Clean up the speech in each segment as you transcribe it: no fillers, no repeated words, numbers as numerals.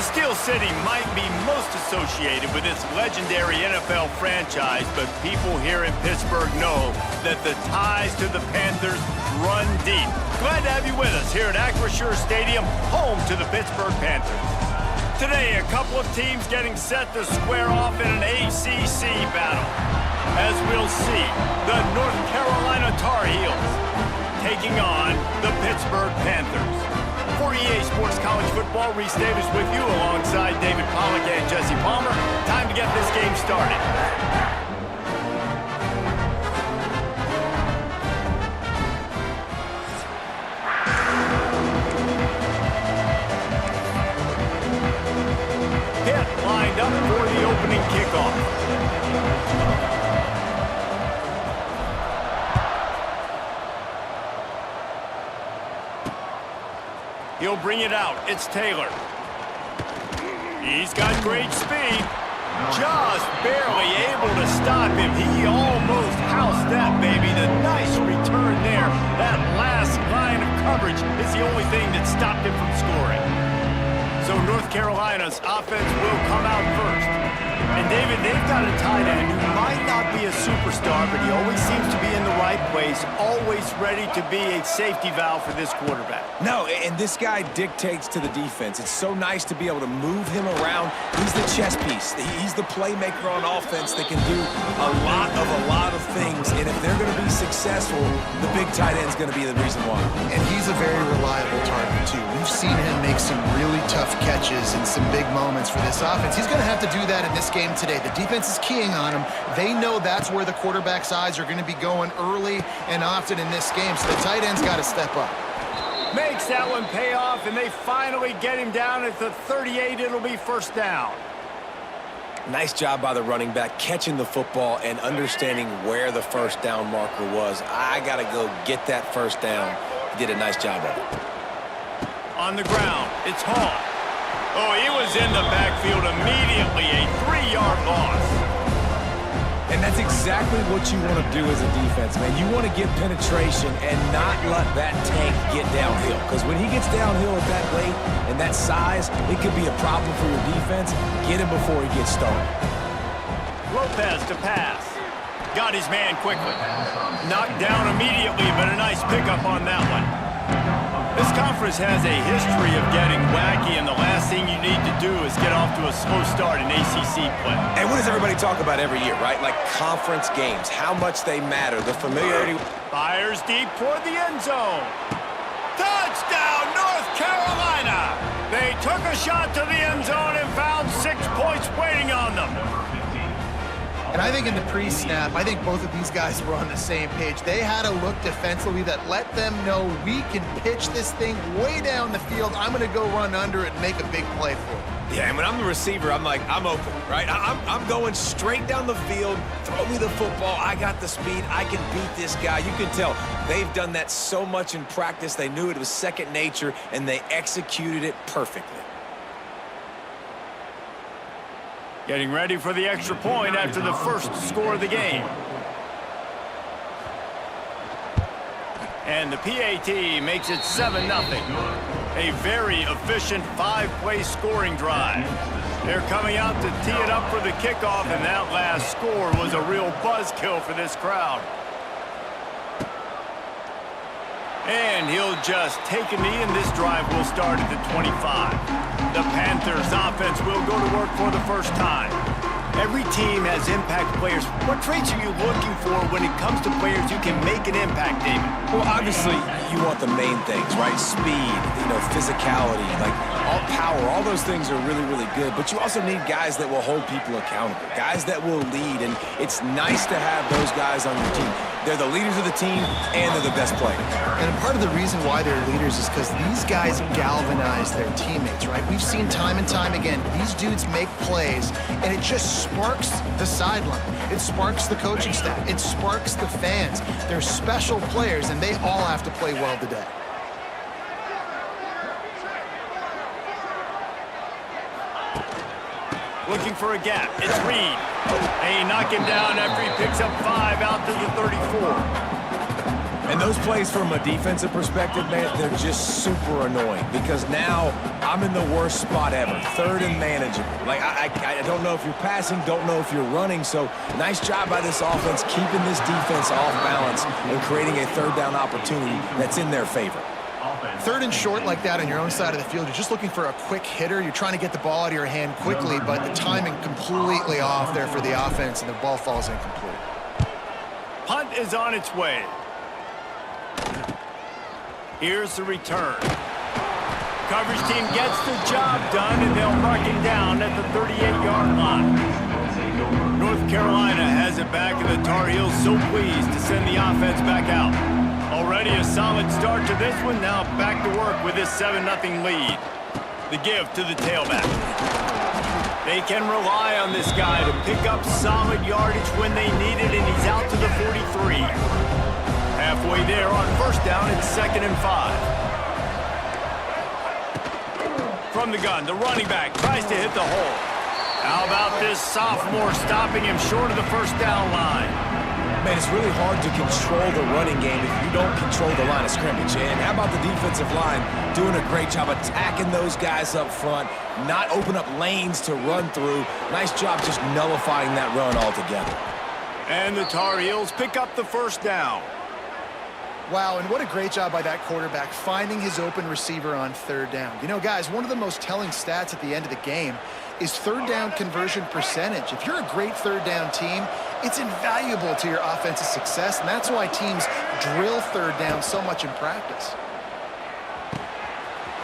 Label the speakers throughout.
Speaker 1: Steel City might be most associated with its legendary NFL franchise, but people here in Pittsburgh know that the ties to the Panthers run deep. Glad to have you with us here at Acrisure Stadium, home to the Pittsburgh Panthers. Today, a couple of teams getting set to square off in an ACC battle. As we'll see, the North Carolina Tar Heels taking on the Pittsburgh Panthers. For EA Sports College Football, Reese Davis with you alongside David Pollack and Jesse Palmer. Time to get this game started. Pitt lined up for the opening kickoff. He'll bring it out. It's Taylor. He's got great speed. Just barely able to stop him. He almost housed that, baby. The nice return there. That last line of coverage is the only thing that stopped him from scoring. So North Carolina's offense will come out first. And David, they've got a tight end who might not be a superstar, but he always seems to be in the right place, always ready to be a safety valve for this quarterback.
Speaker 2: No, and this guy dictates to the defense. It's so nice to be able to move him around. He's the chess piece. He's the playmaker on offense that can do a lot of things. And if they're going to be successful, the big tight end's going to be the reason why.
Speaker 3: And he's a very reliable target, too. We've seen him make some really tough catches in some big moments for this offense. He's going to have to do that in this game today. The defense is keying on him. They know that's where the quarterback's eyes are going to be going early and often in this game, so the tight end's got to step up.
Speaker 1: Makes that one pay off, and they finally get him down at the 38. It'll be first down.
Speaker 2: Nice job by the running back, catching the football and understanding where the first down marker was. I got to go get that first down. He did a nice job of it.
Speaker 1: On the ground, it's Hall. Oh, he was in the backfield immediately, a 3-yard loss.
Speaker 2: And that's exactly what you want to do as a defense, man. You want to get penetration and not let that tank get downhill. Because when he gets downhill at that rate and that size, it could be a problem for your defense. Get him before he gets started.
Speaker 1: Lopez to pass. Got his man quickly. Knocked down immediately, but a nice pickup on that one. This conference has a history of getting wacky, and the last thing you need to do is get off to a slow start in ACC play.
Speaker 2: And what does everybody talk about every year, right? Like conference games, how much they matter, the familiarity.
Speaker 1: Fires deep toward the end zone. Touchdown, North Carolina! They took a shot to the end zone and found 6 points waiting on them.
Speaker 3: And I think in the pre-snap, I think both of these guys were on the same page. They had a look defensively that let them know we can pitch this thing way down the field. I'm going to go run under it and make a big play for it.
Speaker 2: Yeah, and when I'm the receiver, I'm like, I'm open, right? I'm going straight down the field. Throw me the football. I got the speed. I can beat this guy. You can tell they've done that so much in practice. They knew it was second nature, and they executed it perfectly.
Speaker 1: Getting ready for the extra point after the first score of the game. And the PAT makes it 7-0. A very efficient 5-play scoring drive. They're coming out to tee it up for the kickoff, and that last score was a real buzzkill for this crowd. And he'll just take a knee, and this drive will start at the 25. The Panthers offense will go to work for the first time. Every team has impact players. What traits are you looking for when it comes to players who can make an impact, David?
Speaker 2: Well, obviously, you want the main things, right? Speed, physicality, like all power, all those things are really, really good. But you also need guys that will hold people accountable, guys that will lead. And it's nice to have those guys on your team. They're the leaders of the team, and they're the best players.
Speaker 3: And part of the reason why they're leaders is because these guys galvanize their teammates, right? We've seen time and time again, these dudes make plays, and it just sparks the sideline. It sparks the coaching staff. It sparks the fans. They're special players, and they all have to play well today.
Speaker 1: Looking for a gap. It's Reed. They knock him down after he picks up 5 out to the 34.
Speaker 2: And those plays from a defensive perspective, man, they're just super annoying because now I'm in the worst spot ever, third and manageable. Like, I don't know if you're passing, don't know if you're running, so nice job by this offense keeping this defense off balance and creating a third down opportunity that's in their favor.
Speaker 3: Third and short like that on your own side of the field, you're just looking for a quick hitter. You're trying to get the ball out of your hand quickly, but the timing completely off there for the offense, and the ball falls incomplete.
Speaker 1: Punt is on its way. Here's the return. Coverage team gets the job done, and they'll mark it down at the 38-yard line. North Carolina has it back, and the Tar Heels so pleased to send the offense back out. Already a solid start to this one. Now back to work with this 7-0 lead. The give to the tailback. They can rely on this guy to pick up solid yardage when they need it, and he's out to the 43. Halfway there on first down, it's 2nd and 5. From the gun, the running back tries to hit the hole. How about this sophomore stopping him short of the first down line?
Speaker 2: Man, it's really hard to control the running game if you don't control the line of scrimmage. And how about the defensive line doing a great job attacking those guys up front, not open up lanes to run through. Nice job just nullifying that run altogether.
Speaker 1: And the Tar Heels pick up the first down.
Speaker 3: Wow, and what a great job by that quarterback finding his open receiver on third down. You know, guys, one of the most telling stats at the end of the game is third down conversion percentage. If you're a great third down team, it's invaluable to your offensive success, and that's why teams drill third down so much in practice.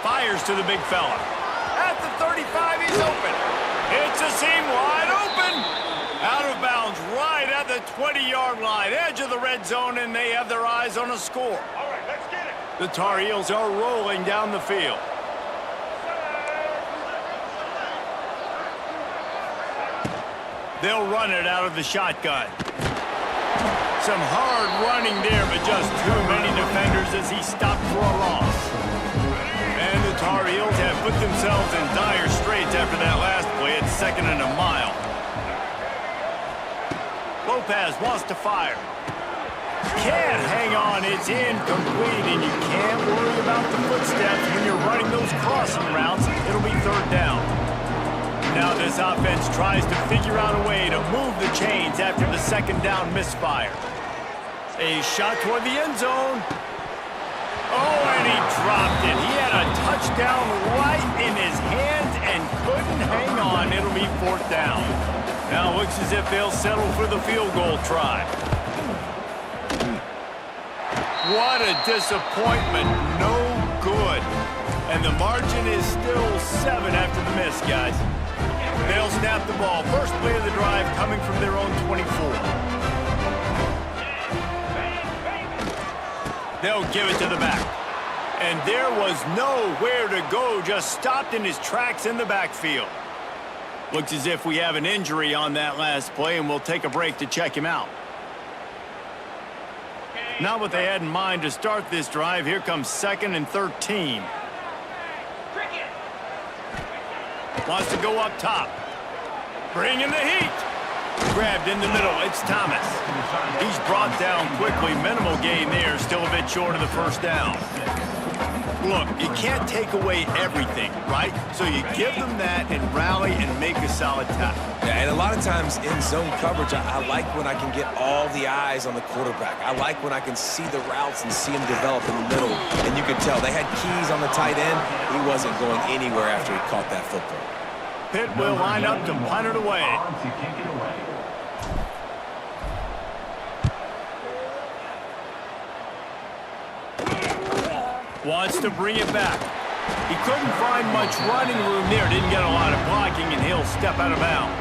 Speaker 1: Fires to the big fella. At the 35, he's open. It's a seam wide open. Out of bounds right at the 20-yard line, edge of the red zone, and they have their eyes on a score.
Speaker 4: All right, let's get it.
Speaker 1: The Tar Heels are rolling down the field. They'll run it out of the shotgun. Some hard running there, but just too many defenders as he stopped for a loss. And the Tar Heels have put themselves in dire straits after that last play. It's 2nd and a mile. Lopez wants to fire. Can't hang on, it's incomplete, and you can't worry about the footsteps when you're running those crossing routes. It'll be third down. Now this offense tries to figure out a way to move the chains after the 2nd down misfire. A shot toward the end zone. Oh, and he dropped it. He had a touchdown right in his hands and couldn't hang on. It'll be 4th down. Now it looks as if they'll settle for the field goal try. What a disappointment. No good. And the margin is still 7 after the miss, guys. They'll snap the ball. First play of the drive coming from their own 24. They'll give it to the back. And there was nowhere to go, just stopped in his tracks in the backfield. Looks as if we have an injury on that last play, and we'll take a break to check him out. Not what they had in mind to start this drive. Here comes 2nd and 13. Wants to go up top. Bring in the heat. Grabbed in the middle. It's Thomas. He's brought down quickly. Minimal gain there. Still a bit short of the first down. Look, you can't take away everything, right? So you give them that and rally and make a solid tackle.
Speaker 2: Yeah, and a lot of times in zone coverage, I like when I can get all the eyes on the quarterback. I like when I can see the routes and see him develop in the middle. And you can tell they had keys on the tight end. He wasn't going anywhere after he caught that football.
Speaker 1: Pitt will line up to punt it away. Wants to bring it back. He couldn't find much running room there. Didn't get a lot of blocking, and he'll step out of bounds.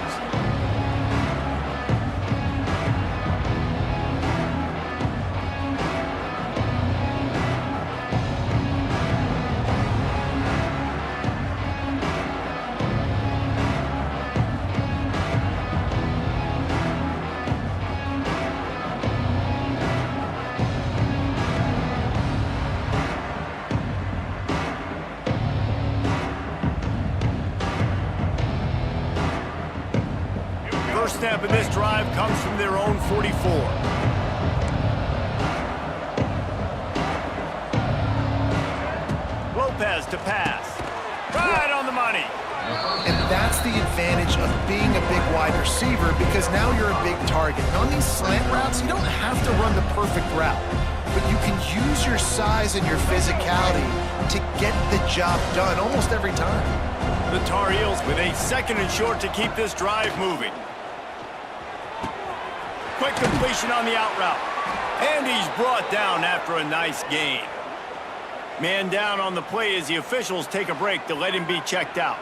Speaker 1: First snap of this drive comes from their own 44. to pass. Right on the money.
Speaker 3: And that's the advantage of being a big wide receiver, because now you're a big target. And on these slant routes, you don't have to run the perfect route, but you can use your size and your physicality to get the job done almost every time.
Speaker 1: The Tar Heels with a 2nd and short to keep this drive moving. Quick completion on the out route. And he's brought down after a nice gain. Man down on the play as the officials take a break to let him be checked out.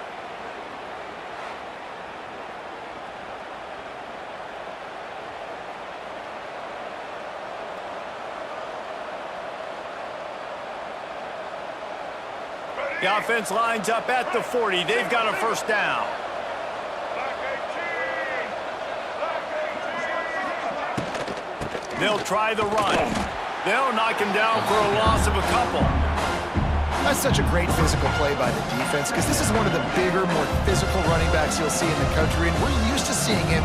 Speaker 1: The offense lines up at the 40. They've got a first down. They'll try the run. They'll knock him down for a loss of a couple.
Speaker 3: That's such a great physical play by the defense, because this is one of the bigger, more physical running backs you'll see in the country, and we're used to seeing him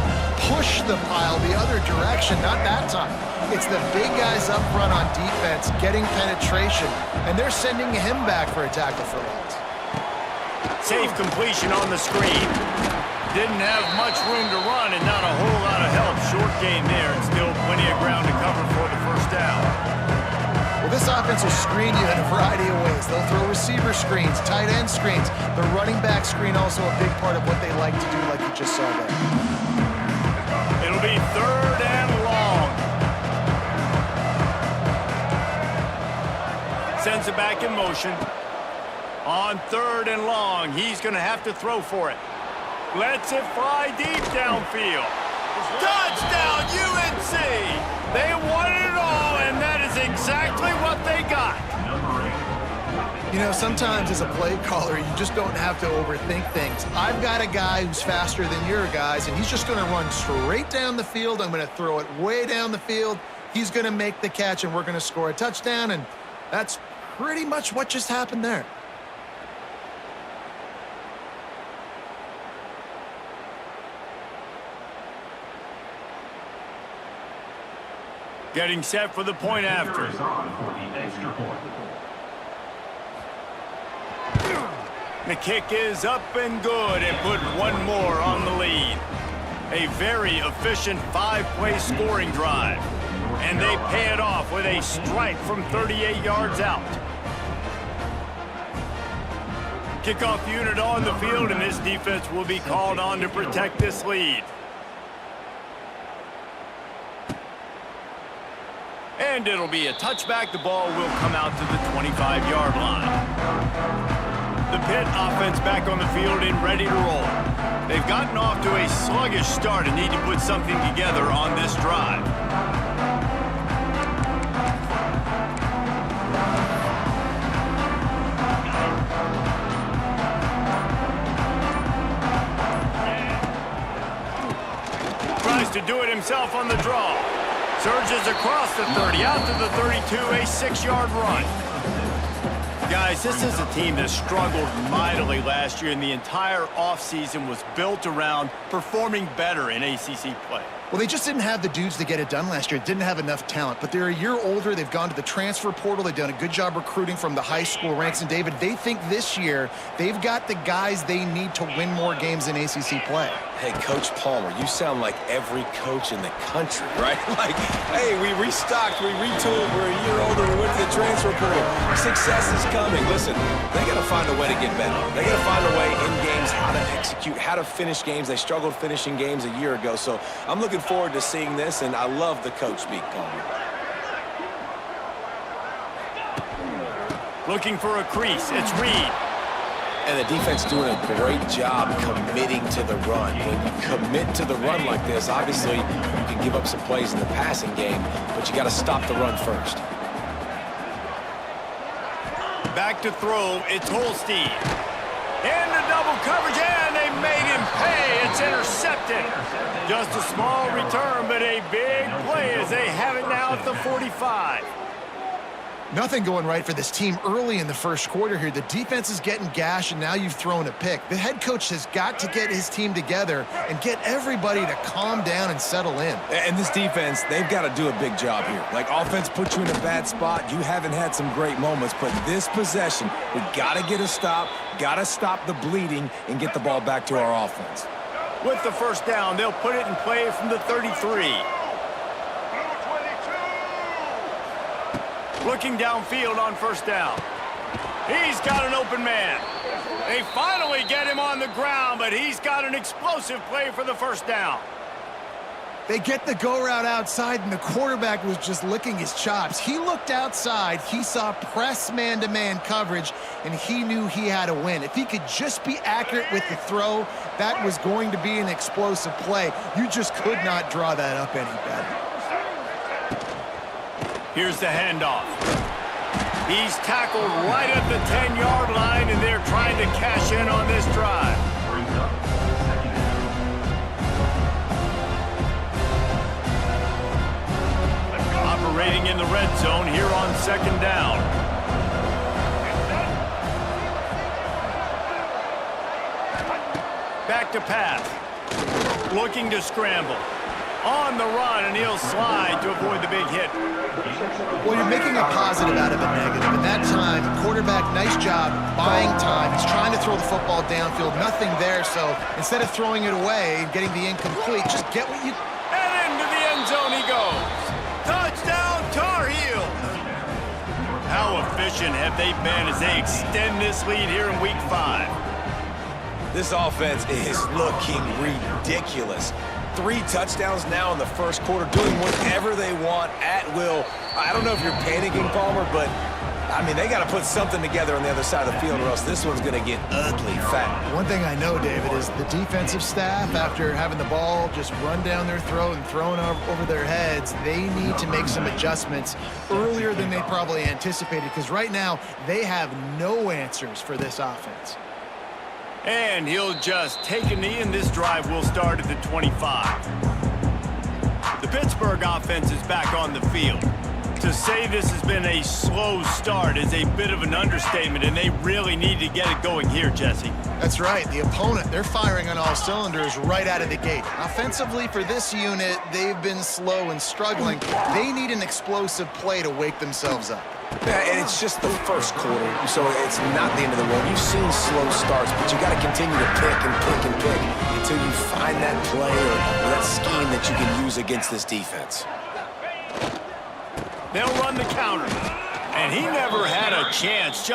Speaker 3: push the pile the other direction, not that time. It's the big guys up front on defense getting penetration, and they're sending him back for a tackle for loss.
Speaker 1: Safe completion on the screen. Didn't have much room to run and not a whole lot of help. Short gain there, and still plenty of ground to cover for the first down.
Speaker 3: Well, this offense will screen you in a variety of ways. They'll throw receiver screens, tight end screens. The running back screen also a big part of what they like to do, like you just saw there.
Speaker 1: It'll be 3rd and long. Sends it back in motion. On 3rd and long, he's going to have to throw for it. Lets it fly deep downfield. Touchdown, UNC! They won it all, and that is exactly what they got.
Speaker 3: You know, sometimes as a play caller, you just don't have to overthink things. I've got a guy who's faster than your guys, and he's just going to run straight down the field. I'm going to throw it way down the field. He's going to make the catch, and we're going to score a touchdown, and that's pretty much what just happened there.
Speaker 1: Getting set for the point after. The kick is up and good, and put one more on the lead. A very efficient 5-play scoring drive. And they pay it off with a strike from 38 yards out. Kickoff unit on the field, and this defense will be called on to protect this lead. And it'll be a touchback. The ball will come out to the 25-yard line. The Pitt offense back on the field and ready to roll. They've gotten off to a sluggish start and need to put something together on this drive. Tries to do it himself on the draw. Surges across the 30, out to the 32, a 6-yard run. Guys, this is a team that struggled mightily last year, and the entire offseason was built around performing better in ACC play.
Speaker 3: Well, they just didn't have the dudes to get it done last year. Didn't have enough talent, but they're a year older. They've gone to the transfer portal. They've done a good job recruiting from the high school ranks. And, David, they think this year they've got the guys they need to win more games in ACC play.
Speaker 2: Hey, Coach Palmer, you sound like every coach in the country, right? Like, hey, we restocked, we retooled, we're a year older, we went to the transfer portal. Success is coming. Listen, they got to find a way to get better. They got to find a way in games how to execute, how to finish games. They struggled finishing games a year ago, so I'm looking forward to seeing this, and I love the coach speak, Palmer.
Speaker 1: Looking for a crease. It's Reed.
Speaker 2: And the defense doing a great job committing to the run. When you commit to the run like this, obviously you can give up some plays in the passing game, but you got to stop the run first.
Speaker 1: Back to throw. It's Holstein. Into double coverage, and they made him pay. It's intercepted. Just a small return, but a big play as they have it now at the 45.
Speaker 3: Nothing going right for this team early in the first quarter here. The defense is getting gashed, and now you've thrown a pick. The head coach has got to get his team together and get everybody to calm down and settle in.
Speaker 2: And this defense, they've got to do a big job here. Like, offense put you in a bad spot. You haven't had some great moments, but this possession, we got to get a stop, got to stop the bleeding, and get the ball back to our offense.
Speaker 1: With the first down, they'll put it in play from the 33. Looking downfield on first down. He's got an open man. They finally get him on the ground, but he's got an explosive play for the first down.
Speaker 3: They get the go route outside, and the quarterback was just licking his chops. He looked outside, he saw press man-to-man coverage, and he knew he had to win. If he could just be accurate with the throw, that was going to be an explosive play. You just could not draw that up any better.
Speaker 1: Here's the handoff. He's tackled right at the 10-yard line, and they're trying to cash in on this drive. Operating in the red zone here on second down. Back to pass. Looking to scramble. On the run, and he'll slide to avoid the big hit.
Speaker 3: Well, you're making a positive out of a negative. And that time, quarterback, nice job buying time. He's trying to throw the football downfield. Nothing there, so instead of throwing it away and getting the incomplete, just get what you...
Speaker 1: And into the end zone he goes. Touchdown, Tar Heels! How efficient have they been as they extend this lead here in Week 5?
Speaker 2: This offense is looking ridiculous. 3 touchdowns now in the first quarter, doing whatever they want at will. I don't know if you're panicking, Palmer, but, I mean, they got to put something together on the other side of the field or else this one's going to get ugly fat.
Speaker 3: One thing I know, David, is the defensive staff, after having the ball just run down their throat and thrown over their heads, they need to make some adjustments earlier than they probably anticipated, because right now they have no answers for this offense.
Speaker 1: And he'll just take a knee, and this drive will start at the 25. The Pittsburgh offense is back on the field. To say this has been a slow start is a bit of an understatement, and they really need to get it going here, Jesse.
Speaker 3: That's right. The opponent, they're firing on all cylinders right out of the gate. Offensively, for this unit, they've been slow and struggling. They need an explosive play to wake themselves up.
Speaker 2: Yeah, and it's just the first quarter, so it's not the end of the world. You've seen slow starts, but you got to continue to pick and pick and pick until you find that play or that scheme that you can use against this defense.
Speaker 1: They'll run the counter, and he never had a chance.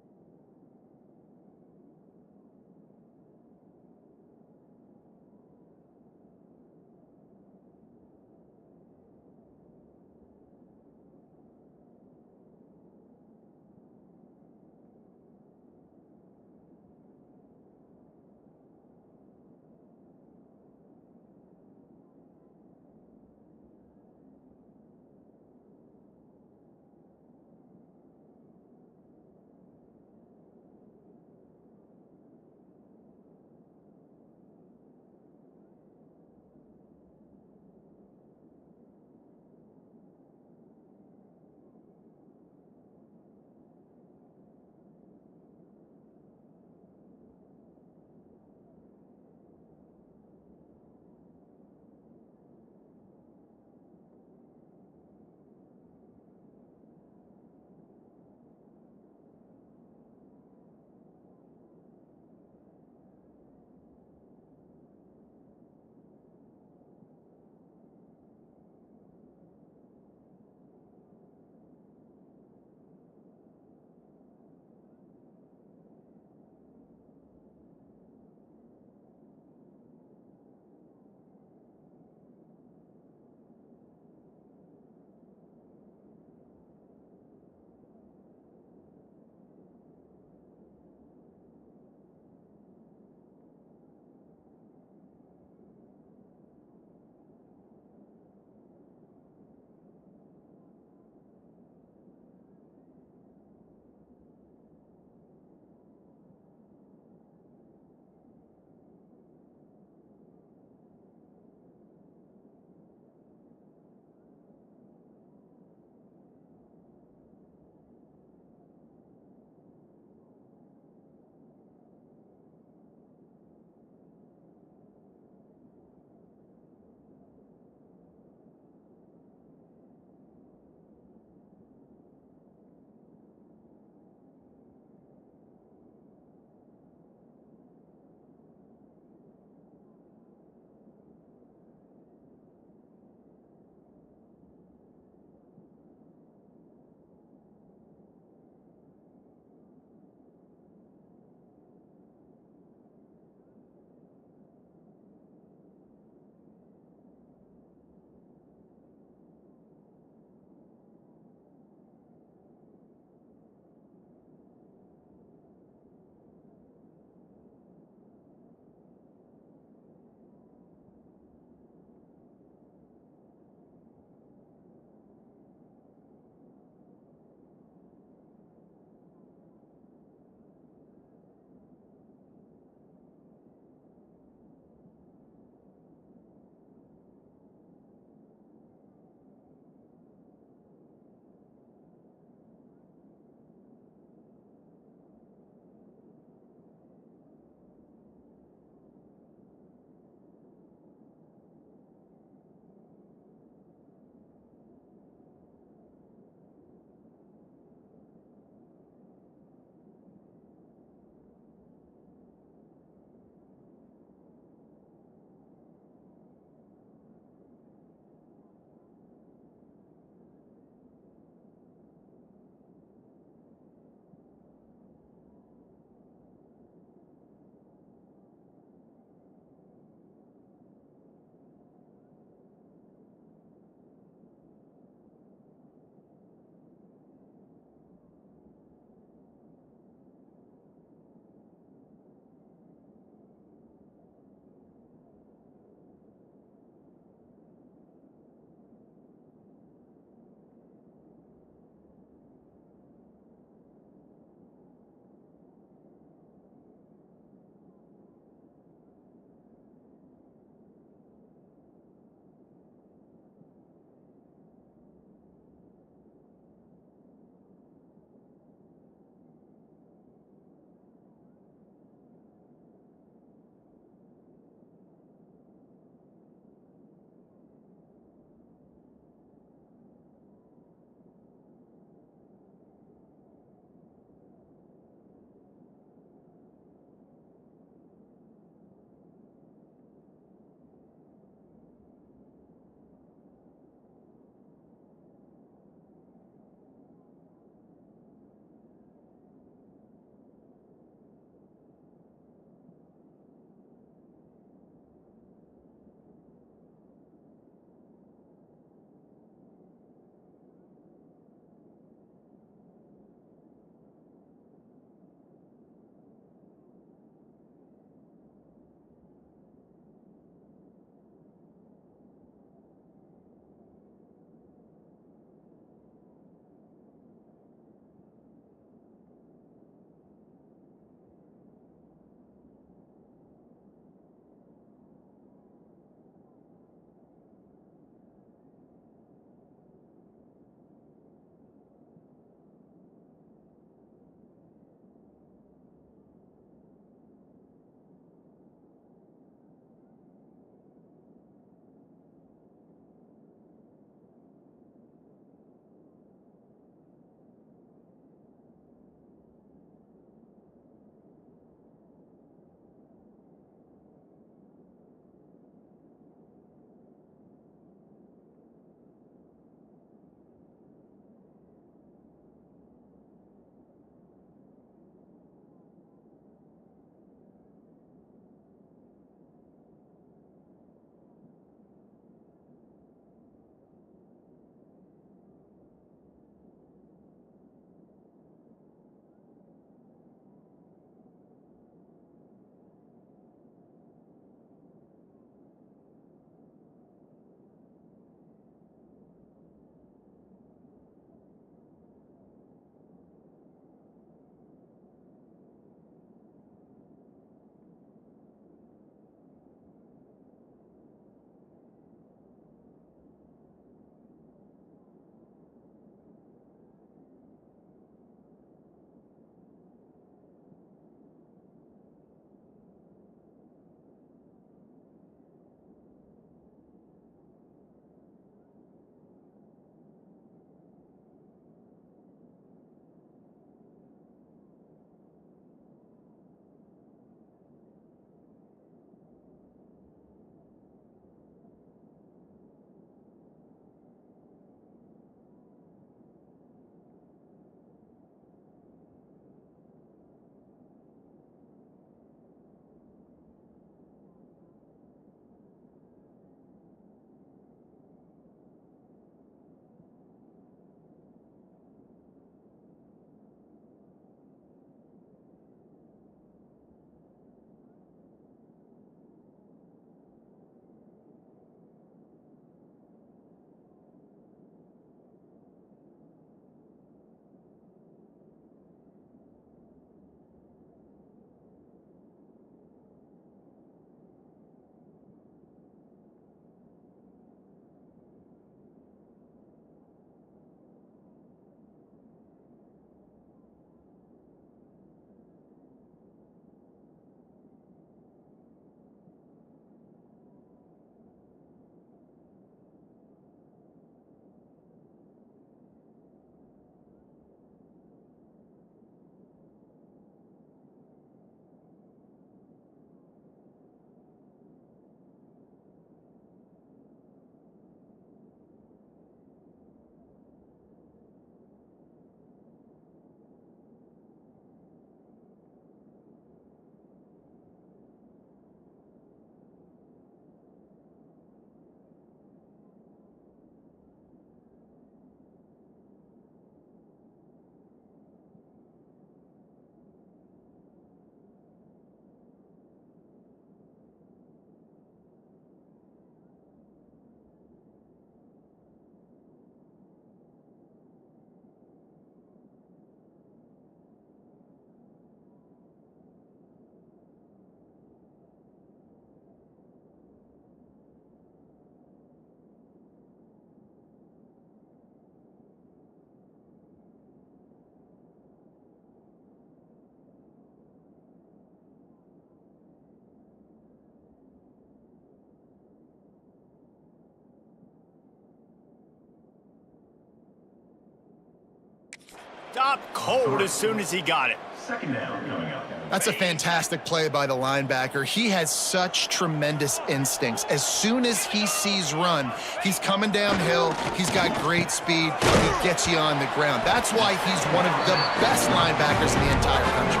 Speaker 1: Stopped cold as soon as he got it.
Speaker 4: Second down coming up.
Speaker 3: That's a fantastic play by the linebacker. He has such tremendous instincts. As soon as he sees run, he's coming downhill. He's got great speed. He gets you on the ground. That's why he's one of the best linebackers in the entire country.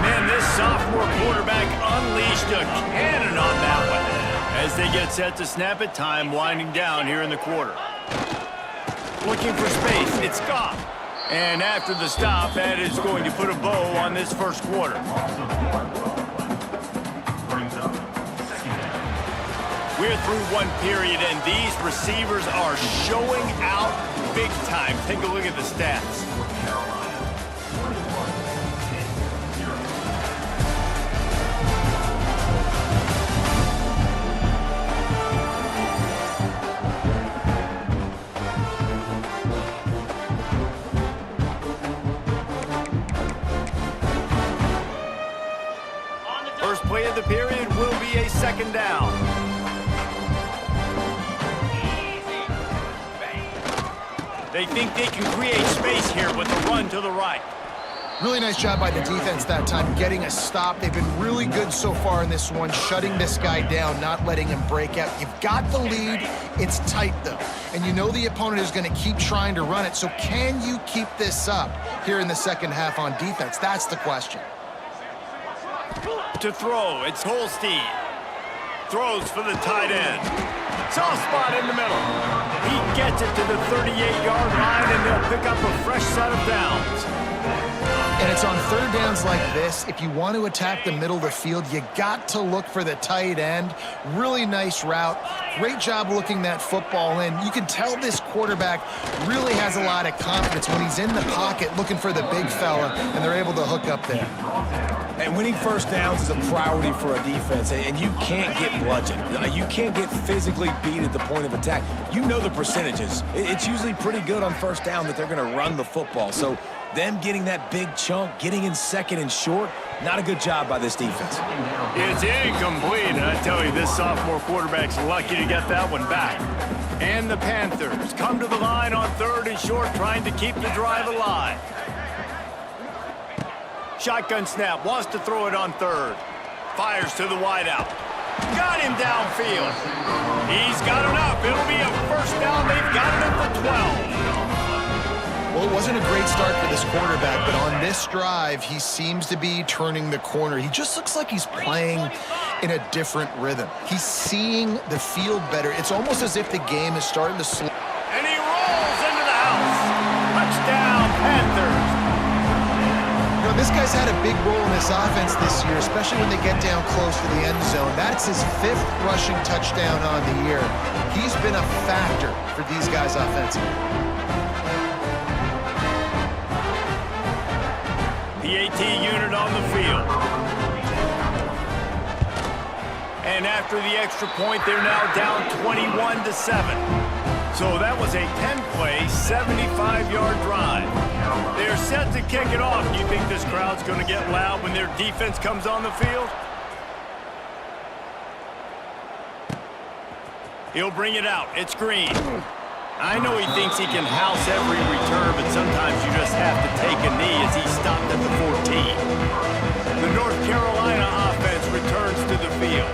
Speaker 1: Man, this sophomore quarterback unleashed a cannon on that one. As they get set to snap it, time winding down here in the quarter. Looking for space. It's Goff. And after the stop, that is going to put a bow on this first quarter. We're through one period, and these receivers are showing out big time. Take a look at the stats. First play of the period will be a second down. They think they can create space here with a run to the right.
Speaker 3: Really nice job by the defense that time, getting a stop. They've been really good so far in this one, shutting this guy down, not letting him break out. You've got the lead. It's tight, though. And you know the opponent is going to keep trying to run it. So can you keep this up here in the second half on defense? That's the question.
Speaker 1: To throw, it's Holstein. Throws for the tight end. Soft spot in the middle. He gets it to the 38-yard line, and they'll pick up a fresh set of downs.
Speaker 3: And it's on third downs like this. If you want to attack the middle of the field, you got to look for the tight end. Really nice route. Great job looking that football in. You can tell this quarterback really has a lot of confidence when he's in the pocket looking for the big fella, and they're able to hook up there.
Speaker 2: And winning first downs is a priority for a defense, and you can't get bludgeoned. You can't get physically beat at the point of attack. You know the percentages. It's usually pretty good on first down that they're going to run the football. So them getting that big chunk, getting in second and short, not a good job by this defense.
Speaker 1: It's incomplete, and I tell you, this sophomore quarterback's lucky to get that one back. And the Panthers come to the line on third and short, trying to keep the drive alive. Shotgun snap, wants to throw it on third. Fires to the wideout. Got him downfield. He's got enough. It'll be a first down. They've got it at the 12.
Speaker 3: Well, it wasn't a great start for this quarterback, but on this drive, he seems to be turning the corner. He just looks like he's playing in a different rhythm. He's seeing the field better. It's almost as if the game is starting to slow.
Speaker 1: And he rolls into the house. Touchdown, Panthers.
Speaker 3: You know, this guy's had a big role in this offense this year, especially when they get down close to the end zone. That's his 5th rushing touchdown on the year. He's been a factor for these guys offensively.
Speaker 1: PAT unit on the field. And after the extra point, they're now down 21-7. So that was a 10-play, 75-yard drive. They're set to kick it off. Do you think this crowd's going to get loud when their defense comes on the field? He'll bring it out. It's Green. I know he thinks he can house every return, but sometimes you just have to take a knee as he stopped at the 14. The North Carolina offense returns to the field.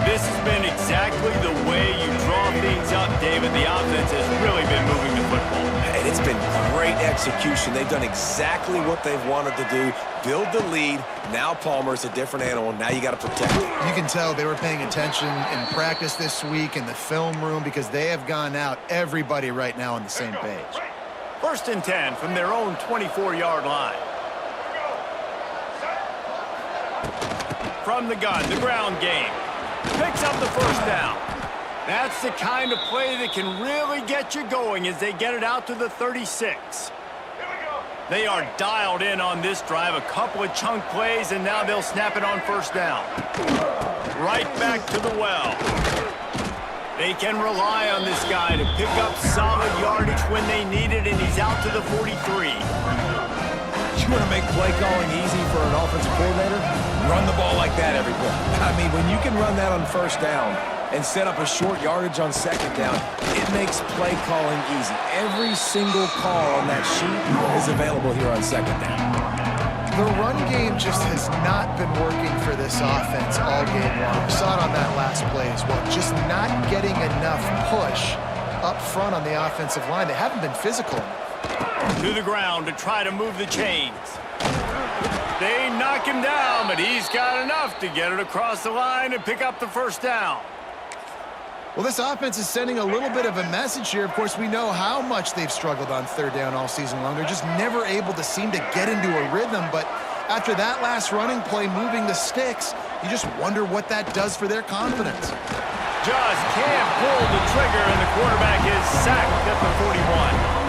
Speaker 1: This has been exactly the way you draw things up, David. The offense has really been moving the football.
Speaker 2: And it's been great execution. They've done exactly what they've wanted to do. Build the lead. Now Palmer's a different animal. Now you got to protect it.
Speaker 3: You can tell they were paying attention in practice this week in the film room because they have gone out, everybody right now on the same page.
Speaker 1: First and 10 from their own 24-yard line. From the gun, the ground game. Picks up the first down. That's the kind of play that can really get you going as they get it out to the 36. They are dialed in on this drive. A couple of chunk plays, and now they'll snap it on first down. Right back to the well. They can rely on this guy to pick up solid yardage when they need it, and he's out to the 43.
Speaker 2: You want to make play calling easy for an offensive coordinator? Run the ball like that every play. I mean, when you can run that on first down and set up a short yardage on second down, it makes play calling easy. Every single call on that sheet is available here on second down.
Speaker 3: The run game just has not been working for this offense all game long. We saw it on that last play as well. Just not getting enough push up front on the offensive line. They haven't been physical.
Speaker 1: To the ground to try to move the chains. They knock him down, but he's got enough to get it across the line and pick up the first down.
Speaker 3: Well, this offense is sending a little bit of a message here. Of course, we know how much they've struggled on third down all season long. They're just never able to seem to get into a rhythm. But after that last running play, moving the sticks, you just wonder what that does for their confidence.
Speaker 1: Just can't pull the trigger, and the quarterback is sacked at the 41.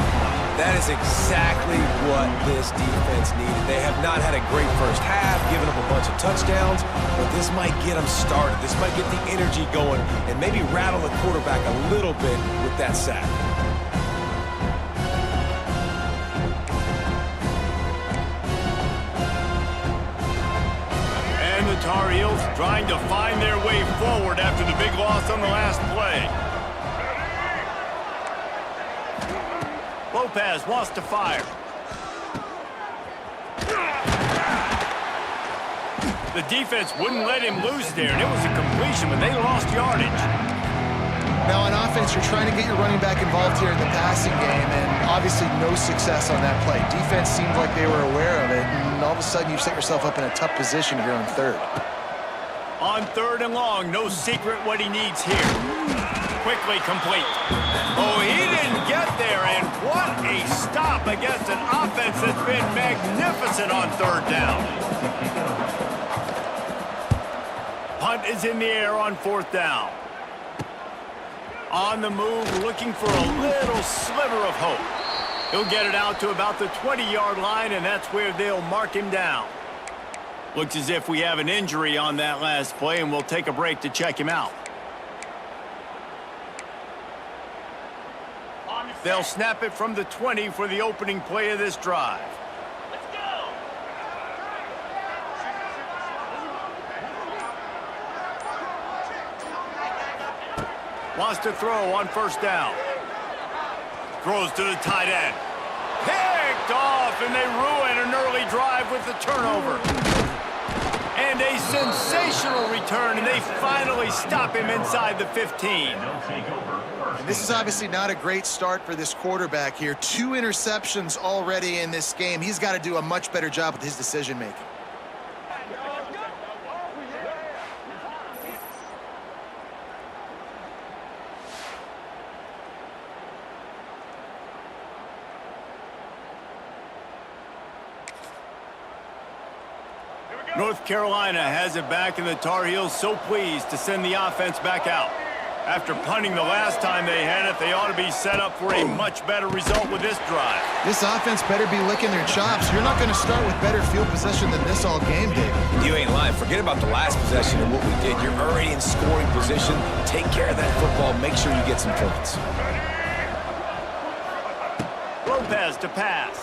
Speaker 2: That is exactly what this defense needed. They have not had a great first half, given up a bunch of touchdowns, but this might get them started. This might get the energy going and maybe rattle the quarterback a little bit with that sack.
Speaker 1: And the Tar Heels trying to find their way forward after the big loss on the last play. Lopez wants to fire. The defense wouldn't let him loose there, and it was a completion, but they lost yardage.
Speaker 3: Now, on offense, you're trying to get your running back involved here in the passing game, and obviously no success on that play. Defense seemed like they were aware of it, and all of a sudden you set yourself up in a tough position here on third.
Speaker 1: On third and long, no secret what he needs here. Quickly complete. Oh, he didn't get there, and what a stop against an offense that's been magnificent on third down. Punt is in the air on fourth down. On the move, looking for a little sliver of hope. He'll get it out to about the 20-yard line, and that's where they'll mark him down. Looks as if we have an injury on that last play, and we'll take a break to check him out. They'll snap it from the 20 for the opening play of this drive. Let's go. Wants to throw on first down. Throws to the tight end. Picked off, and they ruin an early drive with the turnover. And a sensational return, and they finally stop him inside the 15.
Speaker 3: This is obviously not a great start for this quarterback here. 2 interceptions already in this game. He's got to do a much better job with his decision-making.
Speaker 1: North Carolina has it back, and the Tar Heels so pleased to send the offense back out. After punting the last time they had it, they ought to be set up for a much better result with this drive.
Speaker 3: This offense better be licking their chops. You're not going to start with better field possession than this all game, Dave.
Speaker 2: You ain't lying. Forget about the last possession and what we did. You're already in scoring position. Take care of that football. Make sure you get some points.
Speaker 1: Lopez to pass.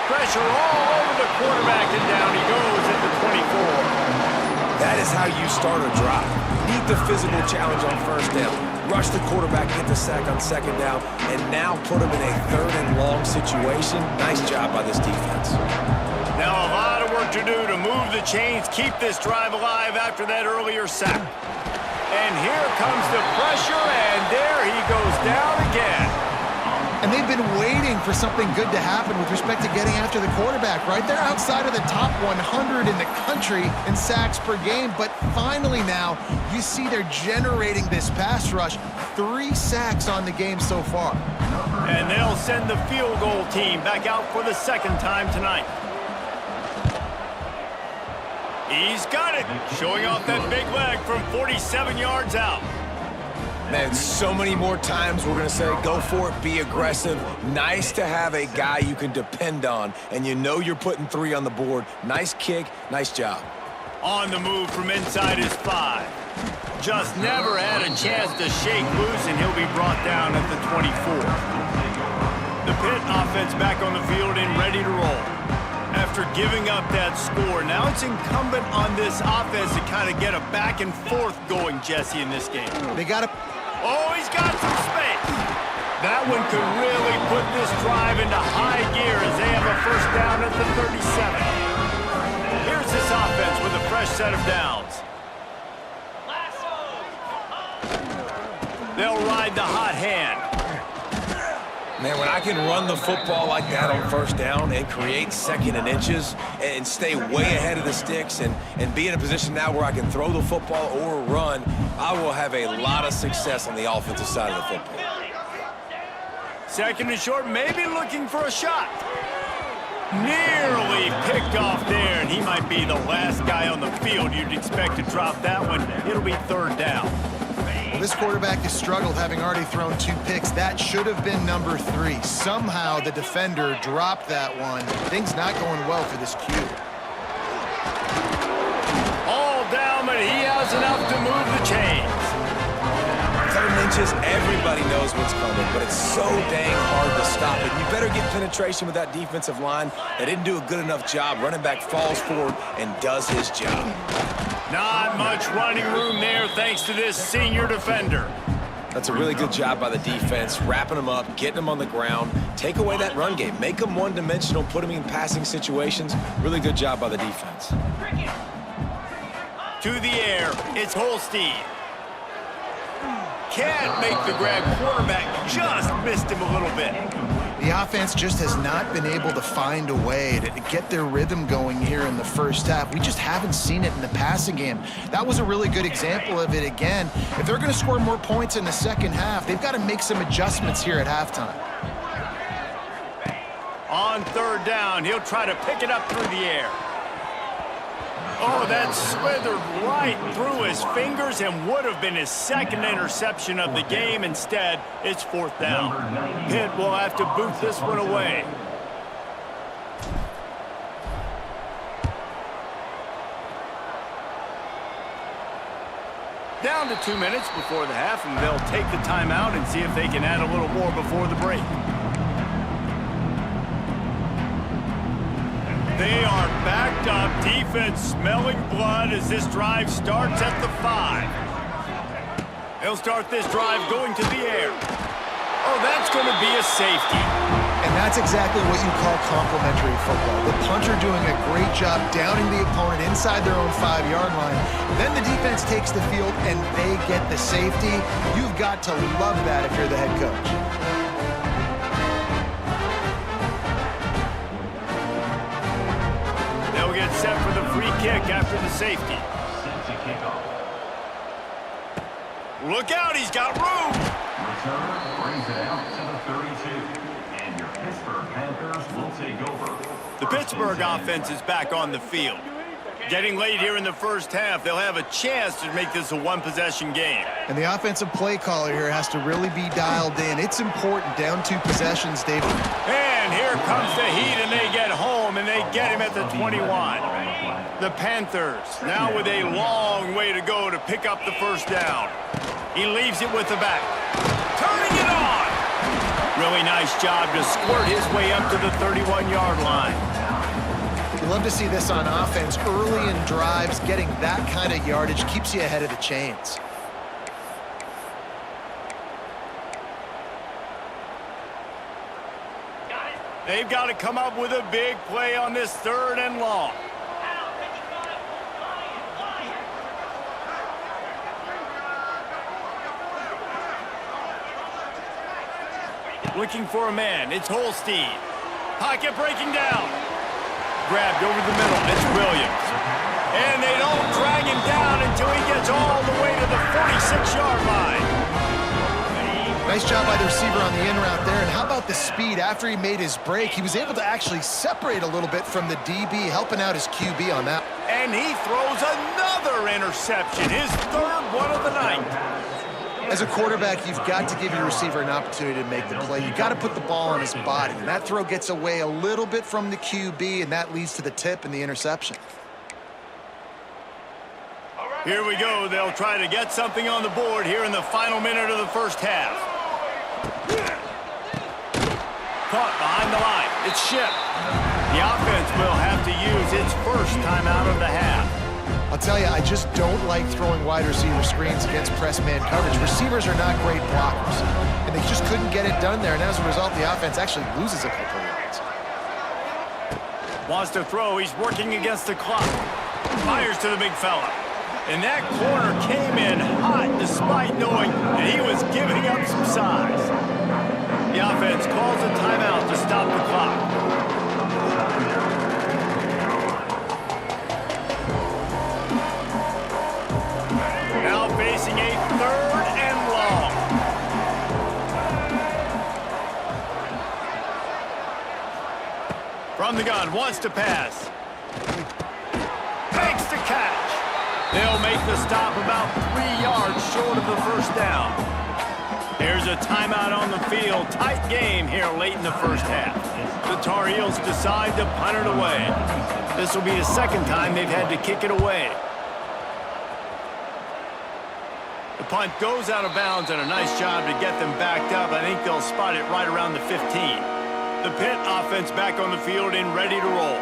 Speaker 1: Pressure all over the quarterback, and down he goes at the 24.
Speaker 2: That is how you start a drive. Meet the physical challenge on first down. Rush the quarterback, get the sack on second down, and now put him in a third and long situation. Nice job by this defense.
Speaker 1: Now a lot of work to do to move the chains, keep this drive alive after that earlier sack. And here comes the pressure, and there he goes down again.
Speaker 3: And they've been waiting for something good to happen with respect to getting after the quarterback, right? They're outside of the top 100 in the country in sacks per game, but finally now you see they're generating this pass rush. 3 sacks on the game so far.
Speaker 1: And they'll send the field goal team back out for the second time tonight. He's got it, showing off that big leg from 47 yards out.
Speaker 2: Man, so many more times we're going to say, go for it, be aggressive. Nice to have a guy you can depend on, and you know you're putting 3 on the board. Nice kick, nice job.
Speaker 1: On the move from inside his 5. Just never had a chance to shake loose, and he'll be brought down at the 24. The Pitt offense back on the field and ready to roll. After giving up that score, now it's incumbent on this offense to kind of get a back and forth going, Jesse, in this game.
Speaker 3: They got to...
Speaker 1: Oh, he's got some space. That one could really put this drive into high gear as they have a first down at the 37. Here's this offense with a fresh set of downs. They'll ride the hot hand.
Speaker 2: Man, when I can run the football like that on first down and create second and inches and stay way ahead of the sticks and be in a position now where I can throw the football or run, I will have a lot of success on the offensive side of the football.
Speaker 1: Second and short, maybe looking for a shot. Nearly picked off there, and he might be the last guy on the field you'd expect to drop that one. It'll be third down.
Speaker 3: Well, this quarterback has struggled, having already thrown 2 picks. That should have been number 3. Somehow the defender dropped that one. Things not going well for this Q.
Speaker 1: All down, but he has enough to move the chains.
Speaker 2: 3rd inches, everybody knows what's coming, but it's so dang hard to stop it. You better get penetration with that defensive line. They didn't do a good enough job. Running back falls forward and does his job.
Speaker 1: Not much running room there thanks to this senior defender.
Speaker 2: That's a really good job by the defense, wrapping them up, getting them on the ground, take away that run game, make them one-dimensional, put them in passing situations. Really good job by the defense.
Speaker 1: To the air, it's Holstein. Can't make the grab. Quarterback just missed him a little bit.
Speaker 3: The offense just has not been able to find a way to get their rhythm going here in the first half. We just haven't seen it in the passing game. That was a really good example of it again. If they're going to score more points in the second half, they've got to make some adjustments here at halftime.
Speaker 1: On third down, he'll try to pick it up through the air. Oh, that slithered right through his fingers and would have been his second interception of the game. Instead, it's 4th down. Pitt will have to boot this one away. Down to 2 minutes before the half, and they'll take the timeout and see if they can add a little more before the break. They are backed up, defense smelling blood as this drive starts at the 5. They'll start this drive going to the air. Oh, that's going to be a safety.
Speaker 3: And that's exactly what you call complimentary football. The punter doing a great job downing the opponent inside their own 5-yard line. Then the defense takes the field and they get the safety. You've got to love that if you're the head coach.
Speaker 1: Get set for the free kick after the safety. Look out, he's got room.
Speaker 4: Return brings it out to the 32. And your Pittsburgh Panthers will take over.
Speaker 1: The Pittsburgh offense is back on the field. Getting late here in the first half, they'll have a chance to make this a one-possession game.
Speaker 3: And the offensive play caller here has to really be dialed in. It's important, down 2 possessions, David.
Speaker 1: And here comes the heat, and they get home, and they get him at the 21. The Panthers now with a long way to go to pick up the first down. He leaves it with the back. Turning it on! Really nice job to squirt his way up to the 31-yard line.
Speaker 3: You love to see this on offense. Early in drives, getting that kind of yardage keeps you ahead of the chains.
Speaker 1: They've got to come up with a big play on this 3rd and long. Looking for a man. It's Holstein. Pocket breaking down. Grabbed over the middle. It's Williams. And they don't drag him down until he gets all the way to the 46-yard line.
Speaker 3: Nice job by the receiver on the in route there. And how about the speed? After he made his break, he was able to actually separate a little bit from the DB, helping out his QB on that.
Speaker 1: And he throws another interception, his 3rd one of the night.
Speaker 3: As a quarterback, you've got to give your receiver an opportunity to make the play. You've got to put the ball on his body. And that throw gets away a little bit from the QB, and that leads to the tip and the interception.
Speaker 1: Here we go. They'll try to get something on the board here in the final minute of the first half. Caught behind the line. It's Shipp. The offense will have to use its first timeout of the half.
Speaker 3: I'll tell you, I just don't like throwing wide receiver screens against press man coverage. Receivers are not great blockers, and they just couldn't get it done there, and as a result, the offense actually loses a couple of yards.
Speaker 1: Wants to throw. He's working against the clock. Fires to the big fella. And that corner came in hot despite knowing that he was giving up some size. The offense calls a timeout to stop the clock. Now facing a 3rd and long. From the gun, wants to pass. Makes the catch. They'll make the stop about 3 yards short of the first down. There's a timeout on the field. Tight game here late in the first half. The Tar Heels decide to punt it away. This will be the second time they've had to kick it away. The punt goes out of bounds, and a nice job to get them backed up. I think they'll spot it right around the 15. The Pitt offense back on the field and ready to roll.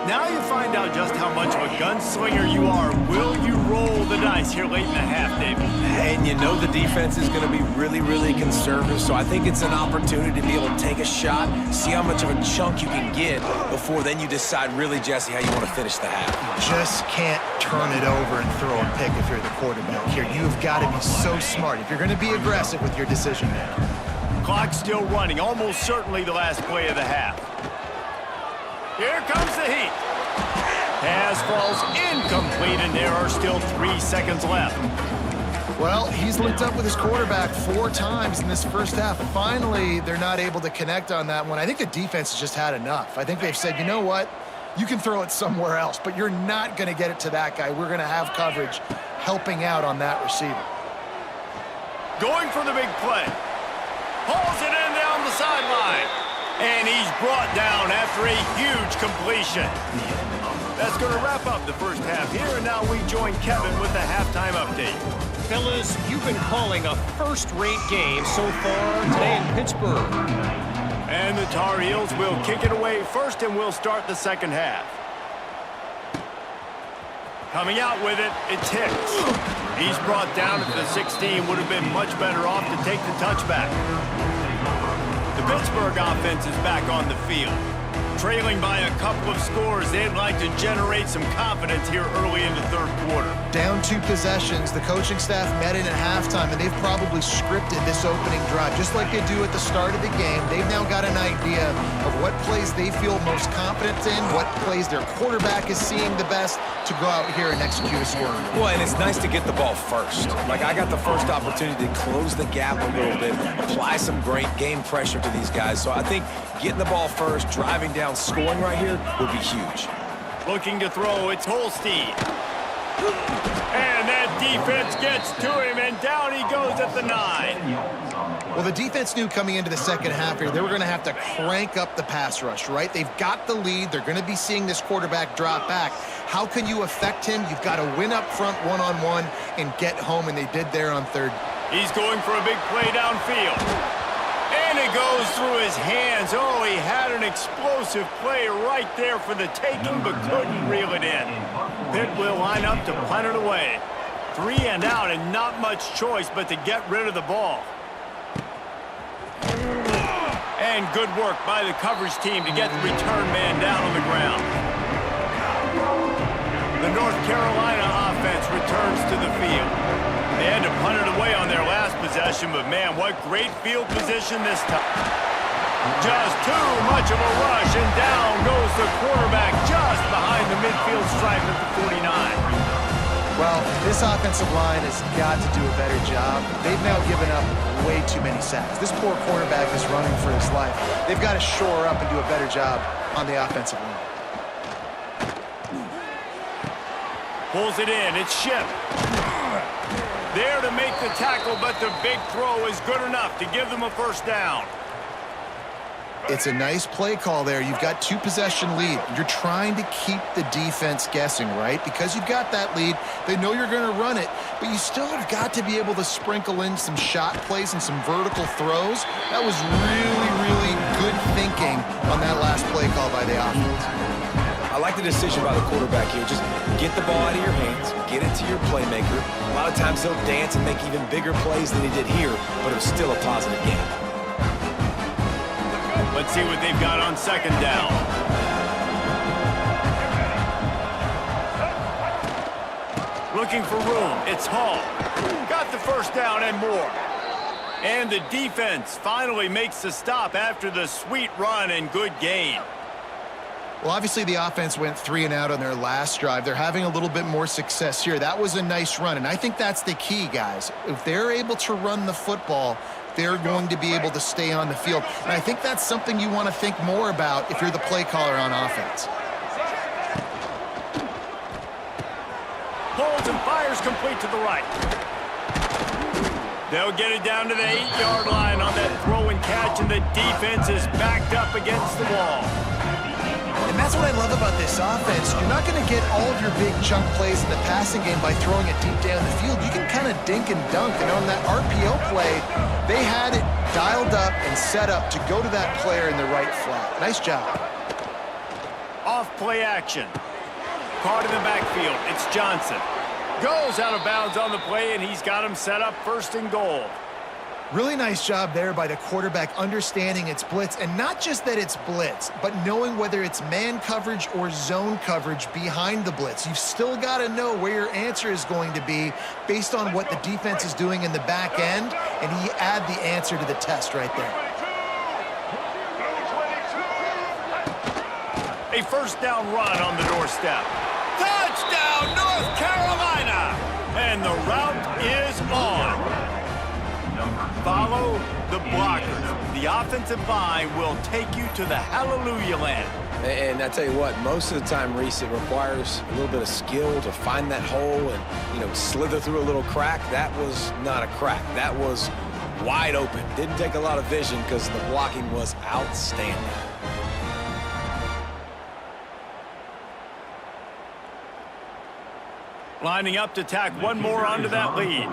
Speaker 1: Now you find out just how much of a gunslinger you are. Will you roll the dice here late in the half, David?
Speaker 2: And you know the defense is going to be really, really conservative, so I think it's an opportunity to be able to take a shot, see how much of a chunk you can get before then you decide really, Jesse, how you want to finish the half.
Speaker 3: You just can't turn it over and throw a pick if you're the quarterback here. You've got to be so smart if you're going to be aggressive with your decision making.
Speaker 1: Clock still running, almost certainly the last play of the half. Here comes the heat. Pass falls incomplete, and there are still 3 seconds left.
Speaker 3: Well, he's linked up with his quarterback 4 times in this first half. Finally, they're not able to connect on that one. I think the defense has just had enough. I think they've said, you know what? You can throw it somewhere else, but you're not going to get it to that guy. We're going to have coverage helping out on that receiver.
Speaker 1: Going for the big play. Hauls it in down the sideline. And he's brought down after a huge completion. That's going to wrap up the first half here, and now we join Kevin with the halftime update.
Speaker 5: Fellas, you've been calling a first-rate game so far today in Pittsburgh.
Speaker 1: And the Tar Heels will kick it away first, and we'll start the second half. Coming out with it, it's Hicks. He's brought down at the 16, would have been much better off to take the touchback. The Pittsburgh offense is back on the field. Trailing by a couple of scores, they'd like to generate some confidence here early in the third quarter.
Speaker 3: Down 2 possessions, the coaching staff met in at halftime, and they've probably scripted this opening drive. Just like they do at the start of the game, they've now got an idea of what plays they feel most confident in, what plays their quarterback is seeing the best to go out here and execute a scoring.
Speaker 2: Well, and it's nice to get the ball first. Like, I got the first opportunity to close the gap a little bit, apply some great game pressure to these guys. So I think getting the ball first, driving down, scoring right here would be huge.
Speaker 1: Looking to throw, it's Holstein. And that defense gets to him, and down he goes at the 9.
Speaker 3: Well, the defense knew coming into the second half here, they were going to have to crank up the pass rush, right? They've got the lead. They're going to be seeing this quarterback drop back. How can you affect him? You've got to win up front one-on-one and get home, and they did there on 3rd.
Speaker 1: He's going for a big play downfield. And it goes through his hands. Oh, he had an explosive play right there for the taking, but couldn't reel it in. Pitt will line up to punt it away. 3 and out, and not much choice but to get rid of the ball. And good work by the coverage team to get the return man down on the ground. The North Carolina offense returns to the field. They had to punt it away on their last possession, but man, what great field position this time. Just too much of a rush, and down goes the quarterback just behind the midfield stripe at the 49.
Speaker 3: Well, this offensive line has got to do a better job. They've now given up way too many sacks. This poor quarterback is running for his life. They've got to shore up and do a better job on the offensive line.
Speaker 1: Pulls it in, it's Ship. There to make the tackle, but the big throw is good enough to give them a first down.
Speaker 3: It's a nice play call there. You've got 2-possession lead. You're trying to keep the defense guessing, right? Because you've got that lead, they know you're going to run it, but you still have got to be able to sprinkle in some shot plays and some vertical throws. That was really, really good thinking on that last play call by the offense.
Speaker 2: I like the decision by the quarterback here. Just get the ball out of your hands, get it to your playmaker. A lot of times he'll dance and make even bigger plays than he did here, but it was still a positive game.
Speaker 1: Let's see what they've got on second down. Looking for room. It's Hall. Got the first down and more. And the defense finally makes the stop after the sweet run and good gain.
Speaker 3: Well, obviously the offense went 3 and out on their last drive. They're having a little bit more success here. That was a nice run, and I think that's the key, guys. If they're able to run the football, they're going to be able to stay on the field. And I think that's something you want to think more about if you're the play caller on offense.
Speaker 1: Holds and fires complete to the right. They'll get it down to the 8-yard line on that throw and catch, and the defense is backed up against the wall.
Speaker 3: And that's what I love about this offense. You're not going to get all of your big chunk plays in the passing game by throwing it deep down the field. You can kind of dink and dunk. And on that RPO play, they had it dialed up and set up to go to that player in the right flat. Nice job.
Speaker 1: Off play action. Caught in the backfield. It's Johnson. Goes out of bounds on the play, and he's got him set up first and goal.
Speaker 3: Really nice job there by the quarterback understanding it's blitz, and not just that it's blitz, but knowing whether it's man coverage or zone coverage behind the blitz. You've still got to know where your answer is going to be based on what the defense is doing in the back end, and he add the answer to the test right there.
Speaker 1: A first down run on the doorstep. Touchdown, North Carolina! And the route is on. Follow the blockers. The offensive line will take you to the hallelujah land.
Speaker 2: And I tell you what, most of the time, Reese, it requires a little bit of skill to find that hole and, slither through a little crack. That was not a crack. That was wide open. Didn't take a lot of vision because the blocking was outstanding.
Speaker 1: Lining up to tack one more onto that lead.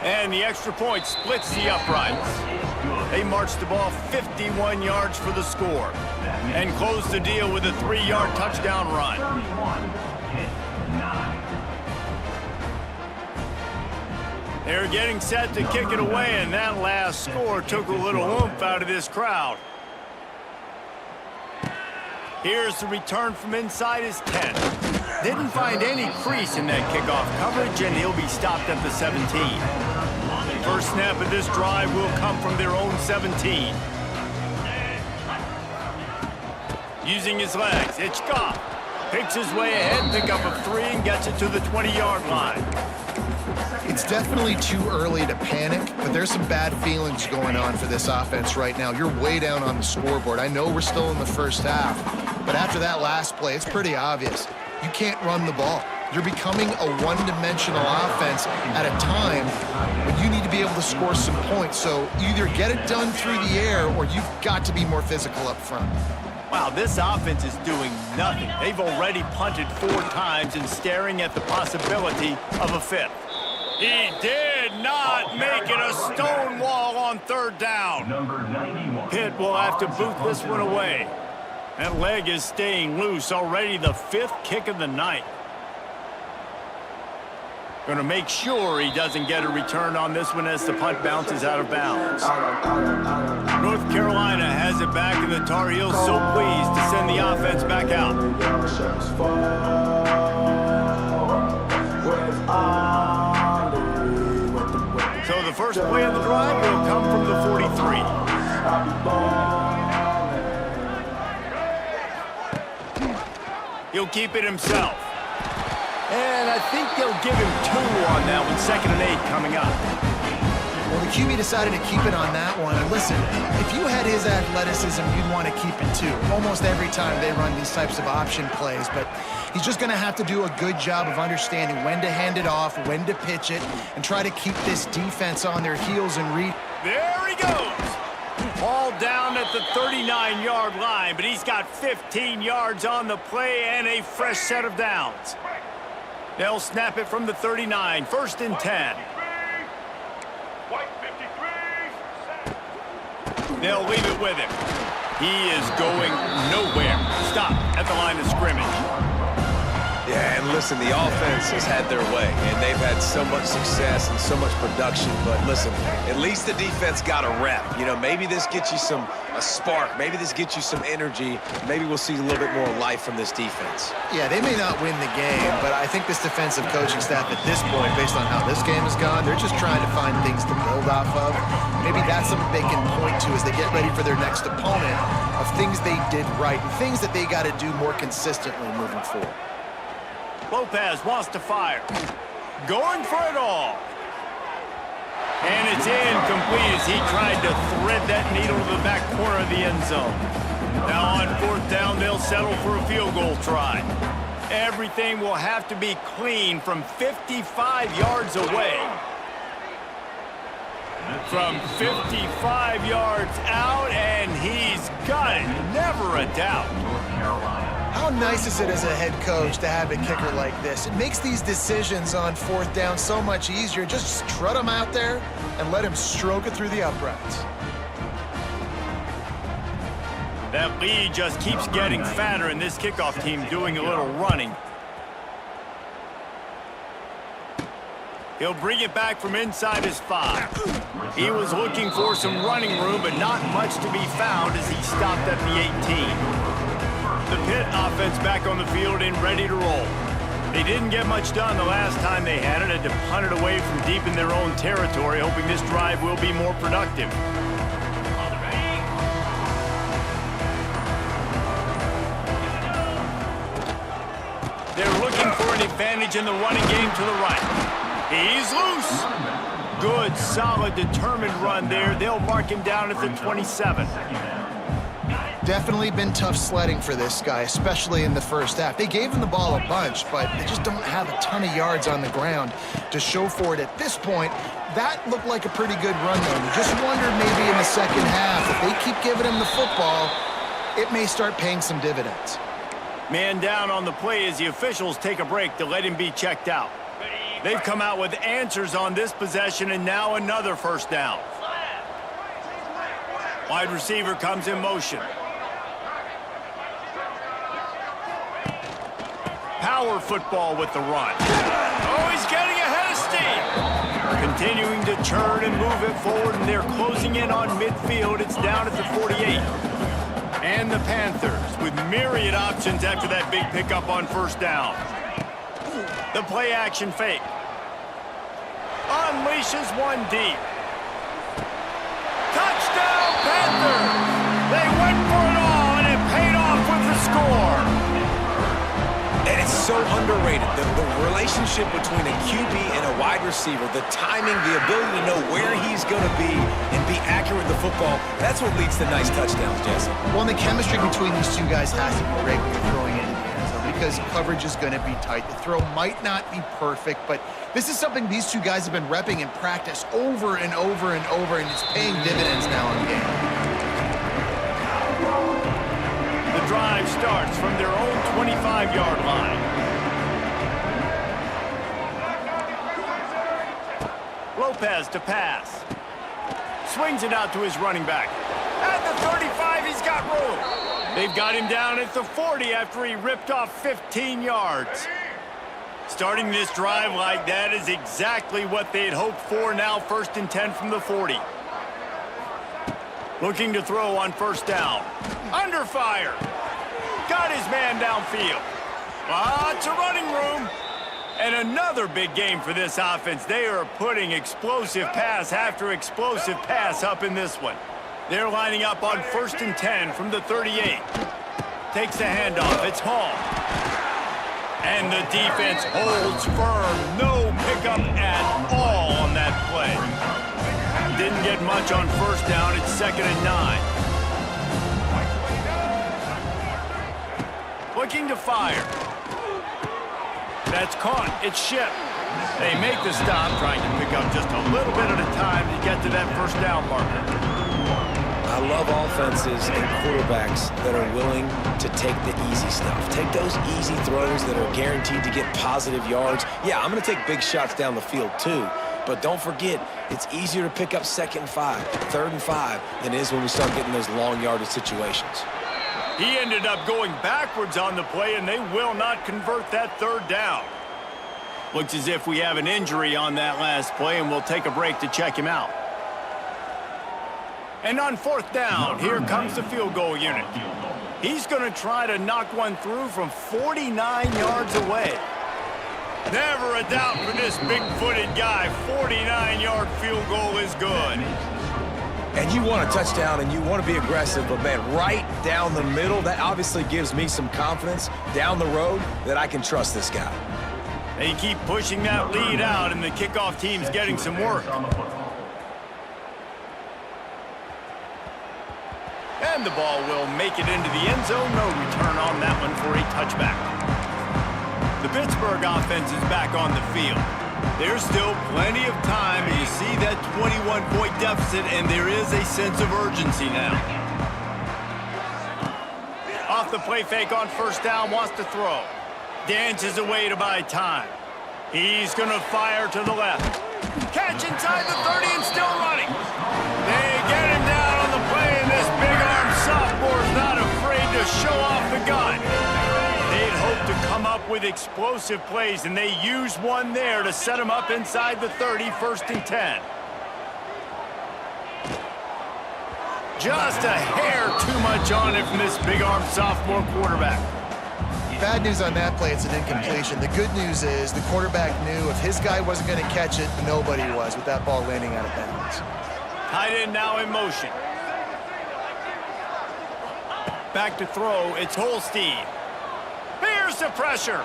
Speaker 1: And the extra point splits the uprights. They march the ball 51 yards for the score and close the deal with a 3-yard touchdown run. They're getting set to kick it away, and that last score took a little oomph out of this crowd. Here's the return from inside his 10. Didn't find any crease in that kickoff coverage, and he'll be stopped at the 17. First snap of this drive will come from their own 17. Using his legs, it's Goff. Picks his way ahead, pick up a 3, and gets it to the 20-yard line.
Speaker 3: It's definitely too early to panic, but there's some bad feelings going on for this offense right now. You're way down on the scoreboard. I know we're still in the first half, but after that last play, it's pretty obvious. You can't run the ball. You're becoming a one-dimensional offense at a time when you need to be able to score some points. So either get it done through the air or you've got to be more physical up front.
Speaker 1: Wow, this offense is doing nothing. They've already punted 4 times and staring at the possibility of a 5th. He did not make it a stone wall on 3rd down. Pitt will have to boot this one away. That leg is staying loose. Already the 5th kick of the night. Going to make sure he doesn't get a return on this one as the punt bounces out of bounds. North Carolina has it back, and the Tar Heels so pleased to send the offense back out. So the first play of the drive will come from the 43. He'll keep it himself. And I think they'll give him 2 on that one. 2nd and 8 coming up.
Speaker 3: Well, the QB decided to keep it on that one. And listen, if you had his athleticism, you'd want to keep it too. Almost every time they run these types of option plays. But he's just going to have to do a good job of understanding when to hand it off, when to pitch it, and try to keep this defense on their heels and read.
Speaker 1: There he goes. Ball down at the 39-yard line, but he's got 15 yards on the play and a fresh set of downs. They'll snap it from the 39, 1st and 10. They'll leave it with him. He is going nowhere. Stop at the line of scrimmage.
Speaker 2: Yeah, and listen, the offense has had their way, and they've had so much success and so much production. But listen, at least the defense got a rep. You know, maybe this gets you a spark. Maybe this gets you some energy. Maybe we'll see a little bit more life from this defense.
Speaker 3: Yeah, they may not win the game, but I think this defensive coaching staff at this point, based on how this game has gone, they're just trying to find things to build off of. Maybe that's something they can point to as they get ready for their next opponent of things they did right and things that they got to do more consistently moving forward.
Speaker 1: Lopez wants to fire. Going for it all. And it's incomplete as he tried to thread that needle to the back corner of the end zone. Now on 4th down, they'll settle for a field goal try. Everything will have to be clean from 55 yards away. From 55 yards out, and he's got it. Never a doubt.
Speaker 3: How nice is it as a head coach to have a kicker like this? It makes these decisions on 4th down so much easier. Just strut him out there and let him stroke it through the uprights.
Speaker 1: That lead just keeps getting fatter, and this kickoff team doing a little running. He'll bring it back from inside his 5. He was looking for some running room, but not much to be found as he stopped at the 18. The Pitt offense back on the field and ready to roll. They didn't get much done the last time they had it. Had to punt it away from deep in their own territory, hoping this drive will be more productive. They're looking for an advantage in the running game to the right. He's loose. Good, solid, determined run there. They'll mark him down at the 27.
Speaker 3: Definitely been tough sledding for this guy, especially in the first half. They gave him the ball a bunch, but they just don't have a ton of yards on the ground to show for it at this point. That looked like a pretty good run, though. You just wonder maybe in the second half, if they keep giving him the football, it may start paying some dividends.
Speaker 1: Man down on the play as the officials take a break to let him be checked out. They've come out with answers on this possession, and now another 1st down. Wide receiver comes in motion. Power football with the run. Oh, he's getting ahead of steam. Continuing to churn and move it forward, and they're closing in on midfield. It's down at the 48. And the Panthers with myriad options after that big pickup on 1st down. The play action fake. Unleashes one deep. Touchdown Panthers! They went for it all, and it paid off with the score.
Speaker 2: And it's so underrated, the relationship between a QB and a wide receiver, the timing, the ability to know where he's going to be and be accurate with the football, that's what leads to nice touchdowns, Jesse.
Speaker 3: Well, and the chemistry between these two guys has to be great when you're throwing into the end zone because coverage is going to be tight. The throw might not be perfect, but this is something these two guys have been repping in practice over and over and over, and it's paying dividends now in game.
Speaker 1: The drive starts from their own 25-yard line. Lopez to pass. Swings it out to his running back. At the 35, he's got room. They've got him down at the 40 after he ripped off 15 yards. Starting this drive like that is exactly what they had hoped for. Now 1st and 10 from the 40. Looking to throw on 1st down. Under fire. Got his man downfield. Lots of running room. And another big game for this offense. They are putting explosive pass after explosive pass up in this one. They're lining up on 1st and 10 from the 38. Takes the handoff. It's Hall. And the defense holds firm. No pickup at all on that play. didn't get much on first down. It's 2nd and 9. Looking to fire. That's caught. It's shipped. They make the stop, trying to pick up just a little bit at a time to get to that first down marker.
Speaker 2: I love offenses and quarterbacks that are willing to take the easy stuff. Take those easy throws that are guaranteed to get positive yards. Yeah, I'm going to take big shots down the field too. But don't forget, it's easier to pick up 2nd and 5, 3rd and 5 than it is when we start getting those long yardage situations.
Speaker 1: He ended up going backwards on the play, and they will not convert that 3rd down. Looks as if we have an injury on that last play, and we'll take a break to check him out. And on 4th down, here comes the field goal unit. He's going to try to knock one through from 49 yards away. Never a doubt for this big-footed guy. 49-yard field goal is good.
Speaker 2: And you want a touchdown and you want to be aggressive, but man, right down the middle, that obviously gives me some confidence down the road that I can trust this guy.
Speaker 1: They keep pushing that lead out, and the kickoff team's getting some work. And the ball will make it into the end zone. No return on that one for a touchback. The Pittsburgh offense is back on the field. There's still plenty of time, and you see that 21-point deficit, and there is a sense of urgency now. Off the play fake on first down, wants to throw. Dances away to buy time. He's going to fire to the left. Catch inside the 30 and still running. They get him down on the play, and this big-arm sophomore's not afraid to show off the gun. They'd hoped to come up with explosive plays, and they used one there to set him up inside the 30, 1st and 10. Just a hair too much on it from this big-arm sophomore quarterback.
Speaker 3: Bad news on that play, it's an incompletion. The good news is the quarterback knew if his guy wasn't going to catch it, nobody was with that ball landing out of bounds.
Speaker 1: Tight end now in motion. Back to throw, it's Holstein. Here's the pressure.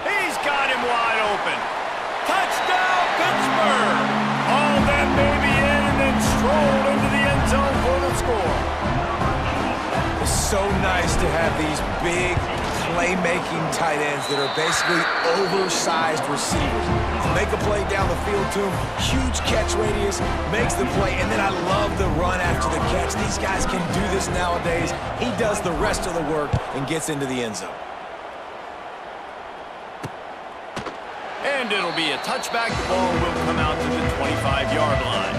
Speaker 1: He's got him wide open. Touchdown, Pittsburgh! Haul that baby in and then stroll into the end zone for the score.
Speaker 2: It's so nice to have these big playmaking tight ends that are basically oversized receivers. Make a play down the field to him, huge catch radius, makes the play, and then I love the run after the catch. These guys can do this nowadays. He does the rest of the work and gets into the end zone.
Speaker 1: And it'll be a touchback. The ball will come out to the 25-yard line.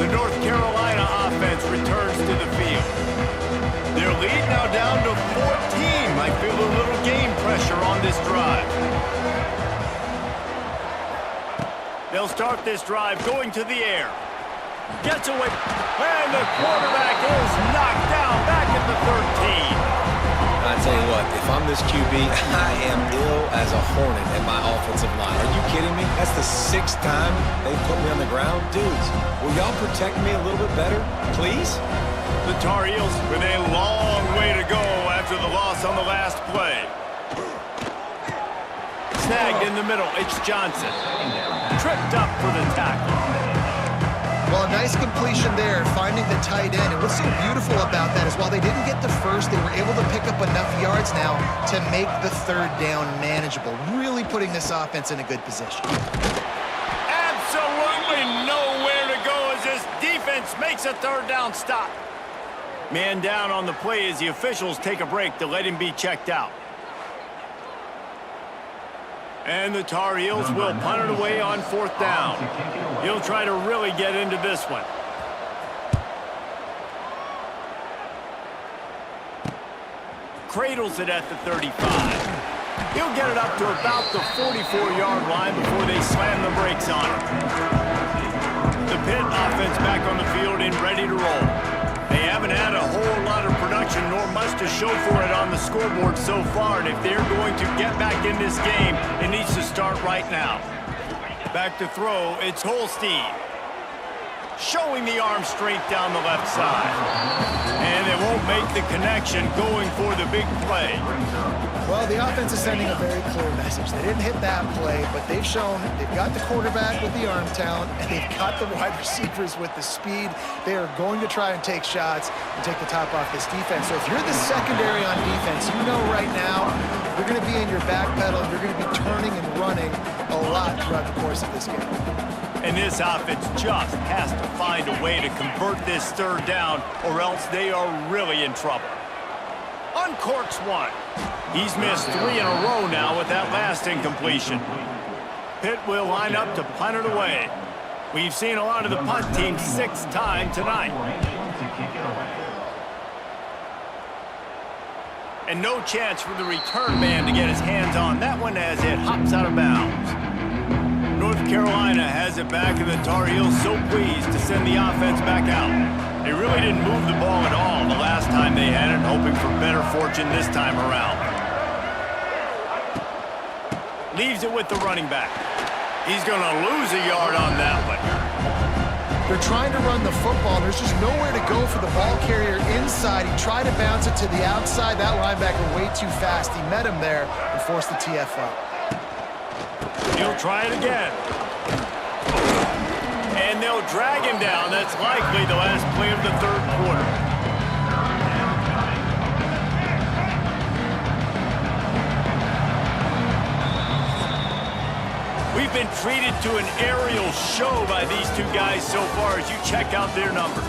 Speaker 1: The North Carolina offense returns to the field. Their lead now down to 14. Might feel a little game pressure on this drive. They'll start this drive going to the air. Gets away, and the quarterback is knocked down back at the 13.
Speaker 2: I tell you what, if I'm this QB, I am ill as a hornet at my offensive line. Are you kidding me? That's the 6th time they put me on the ground. Dudes, will y'all protect me a little bit better, please?
Speaker 1: The Tar Heels with a long way to go after the loss on the last play. Snagged in the middle, it's Johnson. Tripped up for the tackle.
Speaker 3: Well, a nice completion there, finding the tight end. And what's so beautiful about that is while they didn't get the first, they were able to pick up enough yards now to make the 3rd down manageable, really putting this offense in a good position.
Speaker 1: Absolutely nowhere to go as this defense makes a 3rd down stop. Man down on the play as the officials take a break to let him be checked out. And the Tar Heels will punt it away on 4th down. He'll try to really get into this one. Cradles it at the 35. He'll get it up to about the 44-yard line before they slam the brakes on him. The Pitt offense back on the field and ready to roll. They haven't had a whole lot of production nor much to show for it on the scoreboard so far, and if they're going to get back in this game, it needs to start right now. Back to throw, it's Holstein. Showing the arm strength down the left side. And they won't make the connection going for the big play.
Speaker 3: Well, the offense is sending a very clear message. They didn't hit that play, but they've shown they've got the quarterback with the arm talent, and they've got the wide receivers with the speed. They are going to try and take shots and take the top off this defense. So if you're the secondary on defense, you know right now you're going to be in your back pedal. You're going to be turning and running a lot throughout the course of this game.
Speaker 1: And this offense just has to find a way to convert this third down, or else they are really in trouble. Uncorks one. He's missed 3 in a row now with that last incompletion. Pitt will line up to punt it away. We've seen a lot of the punt teams 6 times tonight. And no chance for the return man to get his hands on that one as it hops out of bounds. North Carolina has it back, and the Tar Heels so pleased to send the offense back out. They really didn't move the ball at all the last time they had it, hoping for better fortune this time around. Leaves it with the running back. He's going to lose a yard on that one.
Speaker 3: They're trying to run the football. There's just nowhere to go for the ball carrier inside. He tried to bounce it to the outside. That linebacker way too fast. He met him there and forced the TFL.
Speaker 1: He'll try it again. And they'll drag him down. That's likely the last play of the third quarter. We've been treated to an aerial show by these two guys so far as you check out their numbers.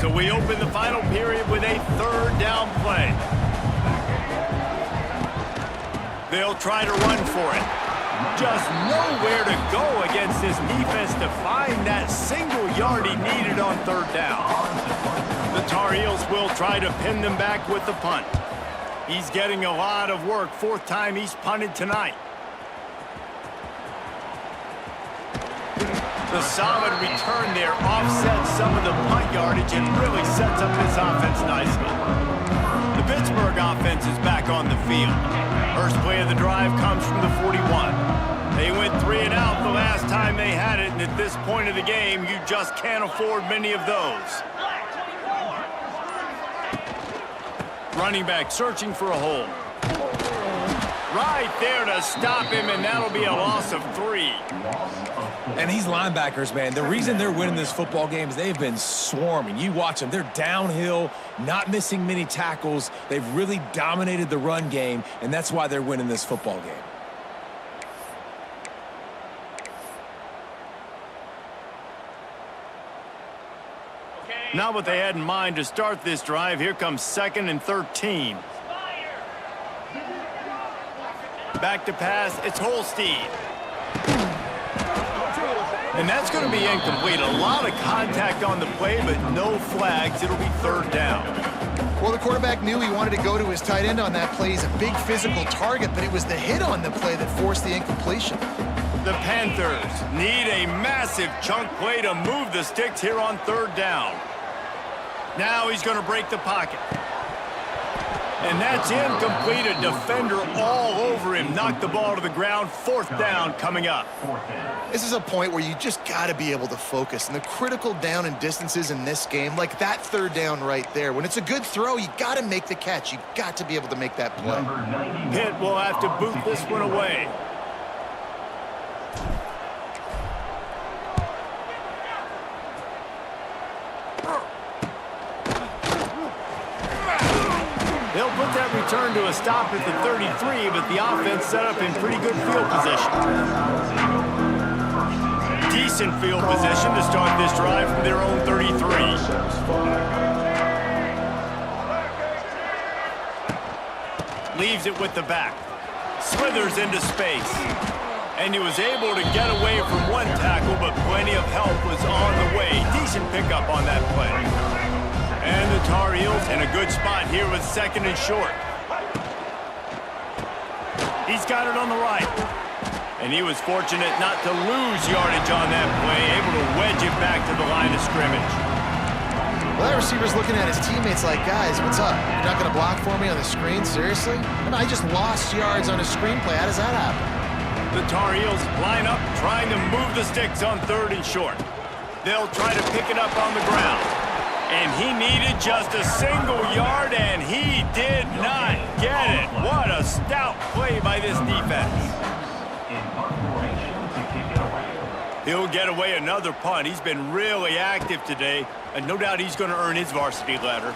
Speaker 1: So we open the final period with a third down play. They'll try to run for it. Just nowhere to go against this defense to find that single yard he needed on third down. The Tar Heels will try to pin them back with the punt. He's getting a lot of work. 4th time he's punted tonight. The solid return there offsets some of the punt yardage and really sets up this offense nicely. The Pittsburgh offense is back on the field. First play of the drive comes from the 41. They went 3 and out the last time they had it, and at this point of the game, you just can't afford many of those. Running back searching for a hole. Right there to stop him, and that'll be a loss of 3.
Speaker 2: And these linebackers, man, the reason they're winning this football game is they've been swarming. You watch them. They're downhill, not missing many tackles. They've really dominated the run game, and that's why they're winning this football game.
Speaker 1: Not what they had in mind to start this drive. Here comes 2nd and 13. Back to pass. It's Holstein. And that's going to be incomplete. A lot of contact on the play, but no flags. It'll be 3rd down.
Speaker 3: Well, the quarterback knew he wanted to go to his tight end on that play. He's a big physical target, but it was the hit on the play that forced the incompletion.
Speaker 1: The Panthers need a massive chunk play to move the sticks here on 3rd down. Now he's going to break the pocket. And that's incomplete. A defender all over him. Knocked the ball to the ground. 4th down coming up.
Speaker 3: This is a point where you just got to be able to focus. And the critical down and distances in this game, like that 3rd down right there, when it's a good throw, you got to make the catch. You got to be able to make that play.
Speaker 1: Pitt will have to boot this one away. They'll put that return to a stop at the 33, but the offense set up in pretty good field position. Decent field position to start this drive from their own 33. Leaves it with the back. Slithers into space. And he was able to get away from one tackle, but plenty of help was on the way. Decent pickup on that play. And the Tar Heels in a good spot here with 2nd and short. He's got it on the right. And he was fortunate not to lose yardage on that play, able to wedge it back to the line of scrimmage.
Speaker 3: Well, that receiver's looking at his teammates like, guys, what's up? You're not going to block for me on the screen? Seriously? And I just lost yards on a screenplay. How does that happen?
Speaker 1: The Tar Heels line up, trying to move the sticks on 3rd and short. They'll try to pick it up on the ground. And he needed just a single yard, and he did not get it. What a stout play by this defense.
Speaker 4: In punt formation to kick it away.
Speaker 1: He'll get away another punt. He's been really active today, and no doubt he's going to earn his varsity letter.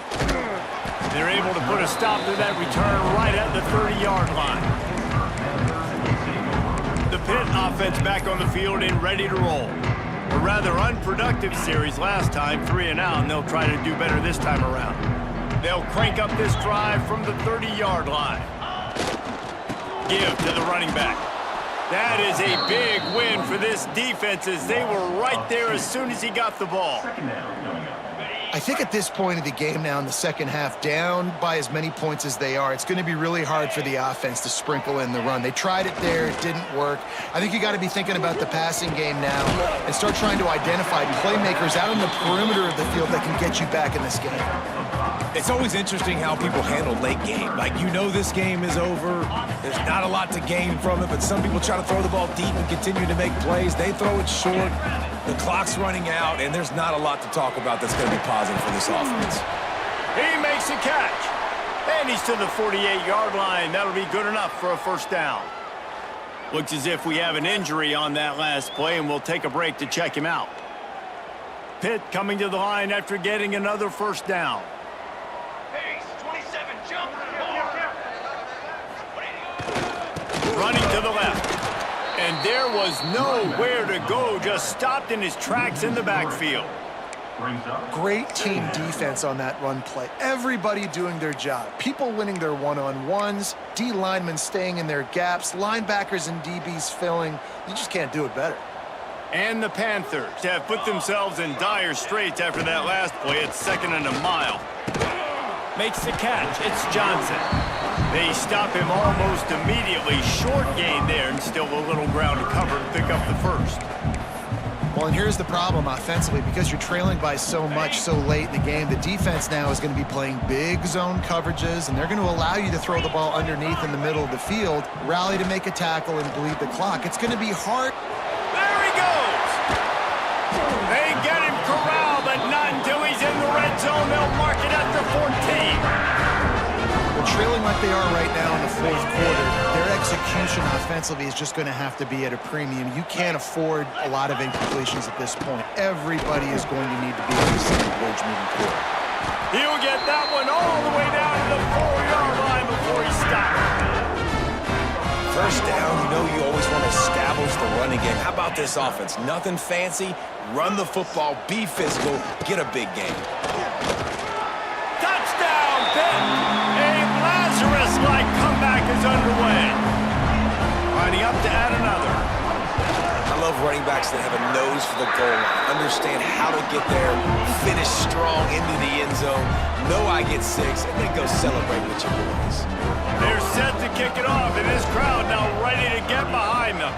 Speaker 1: They're able to put a stop to that return right at the 30-yard line. The Pitt offense back on the field and ready to roll. A rather unproductive series last time, 3 and out, and they'll try to do better this time around. They'll crank up this drive from the 30-yard line. Give to the running back. That is a big win for this defense as they were right there as soon as he got the ball.
Speaker 3: I think at this point of the game now in the second half, down by as many points as they are, it's going to be really hard for the offense to sprinkle in the run. They tried it there. It didn't work. I think you got to be thinking about the passing game now and start trying to identify playmakers out on the perimeter of the field that can get you back in this game.
Speaker 2: It's always interesting how people handle late game. Like, you know this game is over. There's not a lot to gain from it, but some people try to throw the ball deep and continue to make plays. They throw it short. The clock's running out, and there's not a lot to talk about that's going to be positive for this offense.
Speaker 1: He makes a catch. And he's to the 48-yard line. That'll be good enough for a first down. Looks as if we have an injury on that last play, and we'll take a break to check him out. Pitt coming to the line after getting another first down. Running to the left. And there was nowhere to go, just stopped in his tracks in the backfield.
Speaker 3: Great team defense on that run play. Everybody doing their job. People winning their one-on-ones, D linemen staying in their gaps, linebackers and DBs filling. You just can't do it better.
Speaker 1: And the Panthers have put themselves in dire straits after that last play. It's 2nd and a mile. Makes the catch. It's Johnson. They stop him almost immediately. Short gain there, and still a little ground to cover to pick up the first.
Speaker 3: Well, and here's the problem offensively. Because you're trailing by so much so late in the game, the defense now is going to be playing big zone coverages, and they're going to allow you to throw the ball underneath in the middle of the field, rally to make a tackle, and bleed the clock. It's going to be hard.
Speaker 1: There he goes! They get him corralled, but not until he's in the red zone. They'll mark it at the 14.
Speaker 3: Trailing like they are right now in the fourth quarter, their execution offensively is just going to have to be at a premium. You can't afford a lot of incompletions at this point. Everybody is going to need to be on the same page moving forward.
Speaker 1: He'll get that one all the way down to the 4-yard line before he stops.
Speaker 2: First down, you know you always want to establish the run again. How about this offense? Nothing fancy. Run the football, be physical, get a big game.
Speaker 1: Touchdown, Pitt! Lazarus-like comeback is underway. Lining up to add another.
Speaker 2: I love running backs that have a nose for the goal line, understand how to get there, finish strong into the end zone, know I get 6, and then go celebrate with your boys.
Speaker 1: They're set to kick it off, and this crowd now ready to get behind them.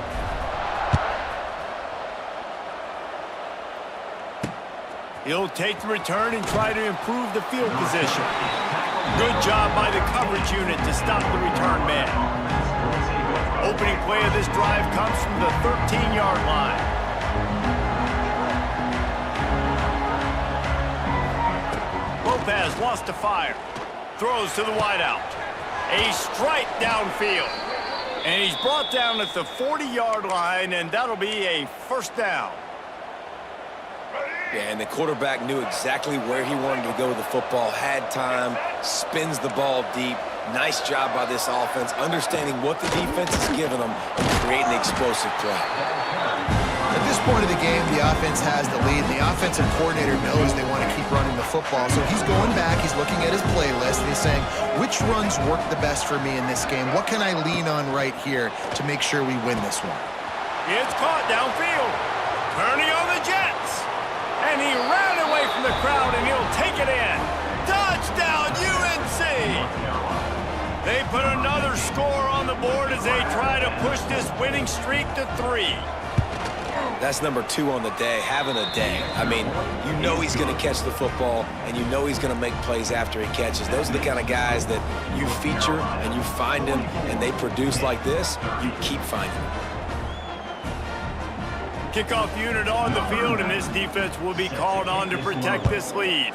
Speaker 1: He'll take the return and try to improve the field position. Good job by the coverage unit to stop the return man. Opening play of this drive comes from the 13-yard line. Lopez lost to fire. Throws to the wideout. A strike downfield. And he's brought down at the 40-yard line, and that'll be a first down.
Speaker 2: Yeah, and the quarterback knew exactly where he wanted to go with the football, had time, spins the ball deep. Nice job by this offense, understanding what the defense is giving them and creating an explosive play.
Speaker 3: At this point of the game, the offense has the lead. The offensive coordinator knows they want to keep running the football. So he's going back, he's looking at his playlist, and he's saying, which runs work the best for me in this game? What can I lean on right here to make sure we win this one?
Speaker 1: It's caught downfield. Turning on the Jets. And he ran away from the crowd, and he'll take it in. Touchdown, UNC! They put another score on the board as they try to push this winning streak to 3.
Speaker 2: That's number 2 on the day, having a day. I mean, you know he's going to catch the football, and you know he's going to make plays after he catches. Those are the kind of guys that you feature and you find them, and they produce like this, you keep finding them.
Speaker 1: Kickoff unit on the field, and this defense will be called on to protect this lead.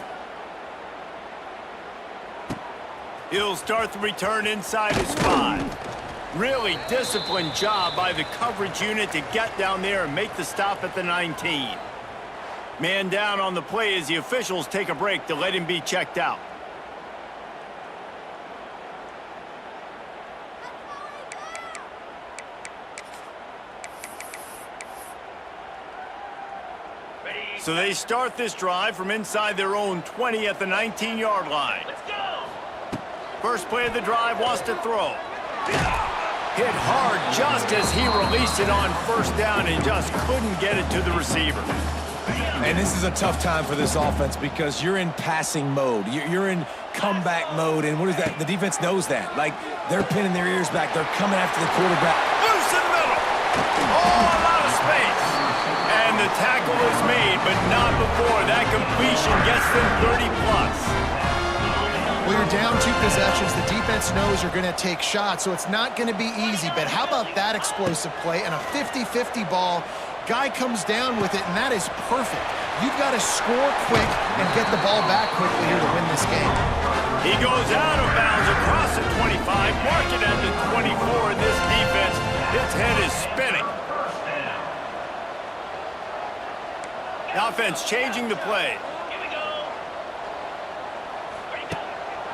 Speaker 1: He'll start the return inside his 5. Really disciplined job by the coverage unit to get down there and make the stop at the 19. Man down on the play as the officials take a break to let him be checked out. So they start this drive from inside their own 20 at the 19-yard line. Let's go! First play of the drive, wants to throw. Hit hard just as he released it on first down and just couldn't get it to the receiver.
Speaker 2: And this is a tough time for this offense because you're in passing mode. You're in comeback mode, and what is that? The defense knows that. Like, they're pinning their ears back. They're coming after the quarterback.
Speaker 1: Loose in the middle. All out of space. And the tackle is made, but not before that completion gets them 30+.
Speaker 3: Well, you're down 2 possessions. The defense knows you're going to take shots, so it's not going to be easy. But how about that explosive play and a 50-50 ball? Guy comes down with it, and that is perfect. You've got to score quick and get the ball back quickly here to win this game.
Speaker 1: He goes out of bounds across the 25, mark it at the 24, and this defense, its head is spinning. The offense changing the play.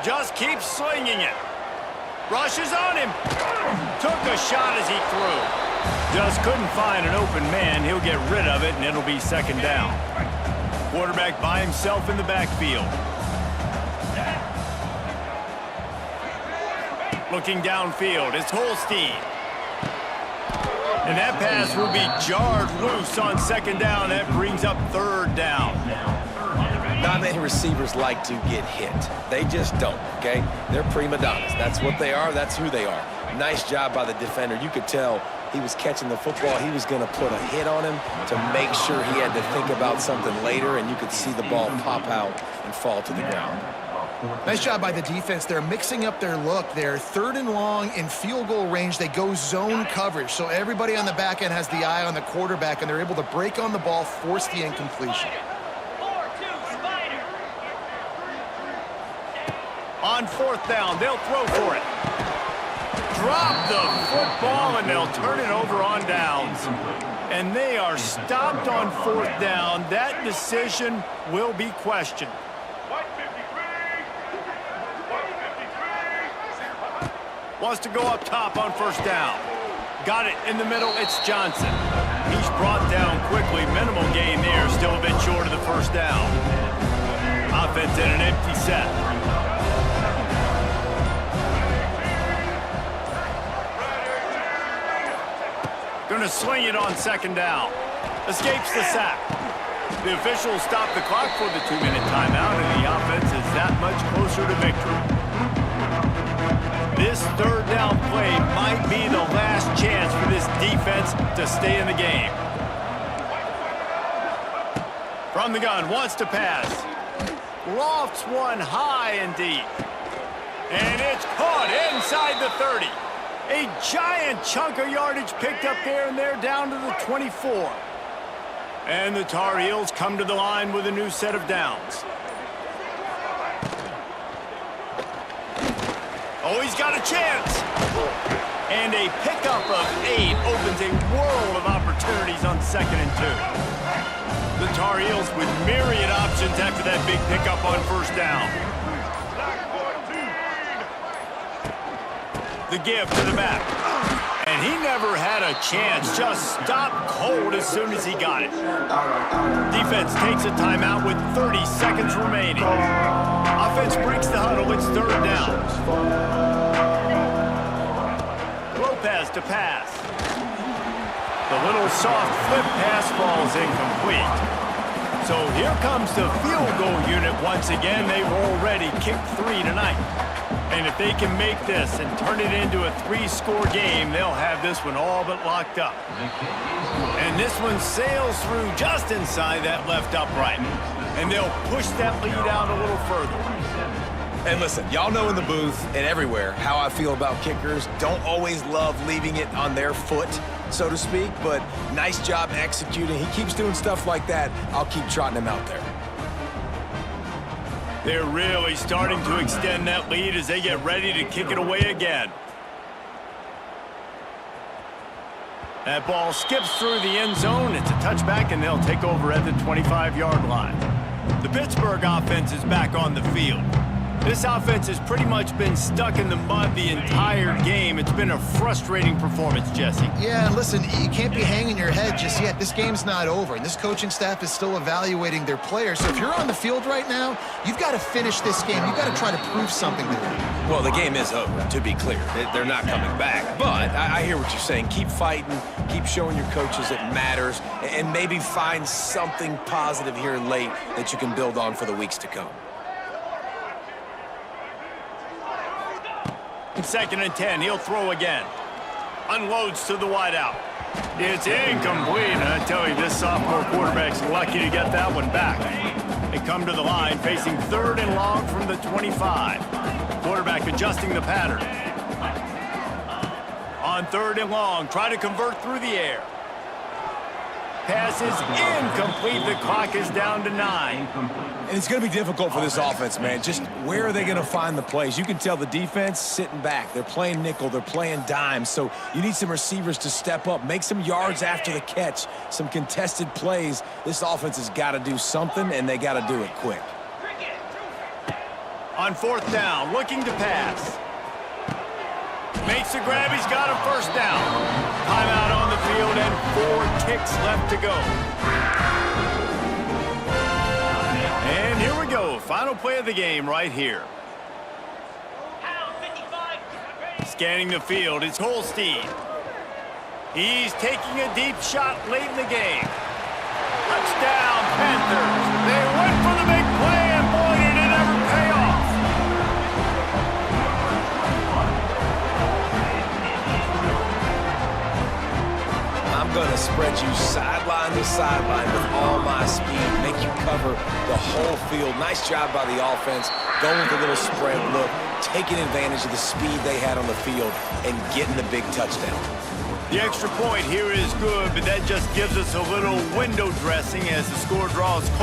Speaker 1: Just keeps slinging it. Rushes on him. Took a shot as he threw. Just couldn't find an open man. He'll get rid of it, and it'll be second down. Quarterback by himself in the backfield. Looking downfield, it's Holstein. And that pass will be jarred loose on second down. That brings up third down.
Speaker 2: Not many receivers like to get hit. They just don't, okay? They're prima donnas. That's what they are. That's who they are. Nice job by the defender. You could tell he was catching the football. He was going to put a hit on him to make sure he had to think about something later, and you could see the ball pop out and fall to the ground.
Speaker 3: Nice job by the defense. They're mixing up their look. They're 3rd and long in field goal range. They go zone coverage, so everybody on the back end has the eye on the quarterback, and they're able to break on the ball, force the incompletion.
Speaker 1: On 4th down, they'll throw for it. Drop the football, and they'll turn it over on downs. And they are stopped on 4th down. That decision will be questioned. Wants to go up top on 1st down. Got it in the middle, it's Johnson. He's brought down quickly. Minimal gain there, still a bit short of the 1st down. Offense in an empty set. Gonna sling it on 2nd down. Escapes the sack. The officials stop the clock for the 2-minute timeout, and the offense is that much closer to victory. This 3rd down play might be the last chance for this defense to stay in the game. From the gun, wants to pass. Lofts one high and deep. And it's caught inside the 30. A giant chunk of yardage picked up there, and they're down to the 24. And the Tar Heels come to the line with a new set of downs. Oh, he's got a chance. And a pickup of 8 opens a world of opportunities on 2nd and 2. The Tar Heels with myriad options after that big pickup on 1st down. The give to the back. And he never had a chance. Just stopped cold as soon as he got it. Defense takes a timeout with 30 seconds remaining. Offense breaks the huddle. It's 3rd down. Lopez to pass. The little soft flip pass falls incomplete. So here comes the field goal unit once again. They've already kicked 3 tonight. And if they can make this and turn it into a 3-score game, they'll have this one all but locked up. And this one sails through just inside that left upright. And they'll push that lead out a little further.
Speaker 2: And listen, y'all know in the booth and everywhere how I feel about kickers. Don't always love leaving it on their foot, so to speak, but nice job executing. He keeps doing stuff like that. I'll keep trotting him out there.
Speaker 1: They're really starting to extend that lead as they get ready to kick it away again. That ball skips through the end zone. It's a touchback, and they'll take over at the 25-yard line. The Pittsburgh offense is back on the field. This offense has pretty much been stuck in the mud the entire game. It's been a frustrating performance, Jesse.
Speaker 3: Yeah, listen, you can't be hanging your head just yet. This game's not over, and this coaching staff is still evaluating their players. So if you're on the field right now, you've got to finish this game. You've got to try to prove something to them.
Speaker 2: Well, the game is over, to be clear. They're not coming back. But I hear what you're saying. Keep fighting. Keep showing your coaches it matters. And maybe find something positive here late that you can build on for the weeks to come.
Speaker 1: Second and 10, he'll throw again. Unloads to the wideout. It's incomplete, and I tell you, this sophomore quarterback's lucky to get that one back. They come to the line, facing 3rd and long from the 25. Quarterback adjusting the pattern. On 3rd and long, try to convert through the air. Pass is incomplete. The clock is down to 9.
Speaker 2: And it's going to be difficult for this offense, man. Just where are they going to find the plays? You can tell the defense sitting back. They're playing nickel. They're playing dime. So you need some receivers to step up, make some yards after the catch, some contested plays. This offense has got to do something, and they got to do it quick.
Speaker 1: On 4th down, looking to pass. Makes the grab. He's got a 1st down. Timeout on the field and 4 ticks left to go. And here we go. Final play of the game right here. Scanning the field, it's Holstein. He's taking a deep shot late in the game. Touchdown, Panthers. They went for the big play, and boy, did it ever pay off.
Speaker 2: I'm going to spread you sideline to sideline with all my speed, make you cover the whole field. Nice job by the offense, going with a little spread look, taking advantage of the speed they had on the field and getting the big touchdown.
Speaker 1: The extra point here is good, but that just gives us a little window dressing as the score draws close.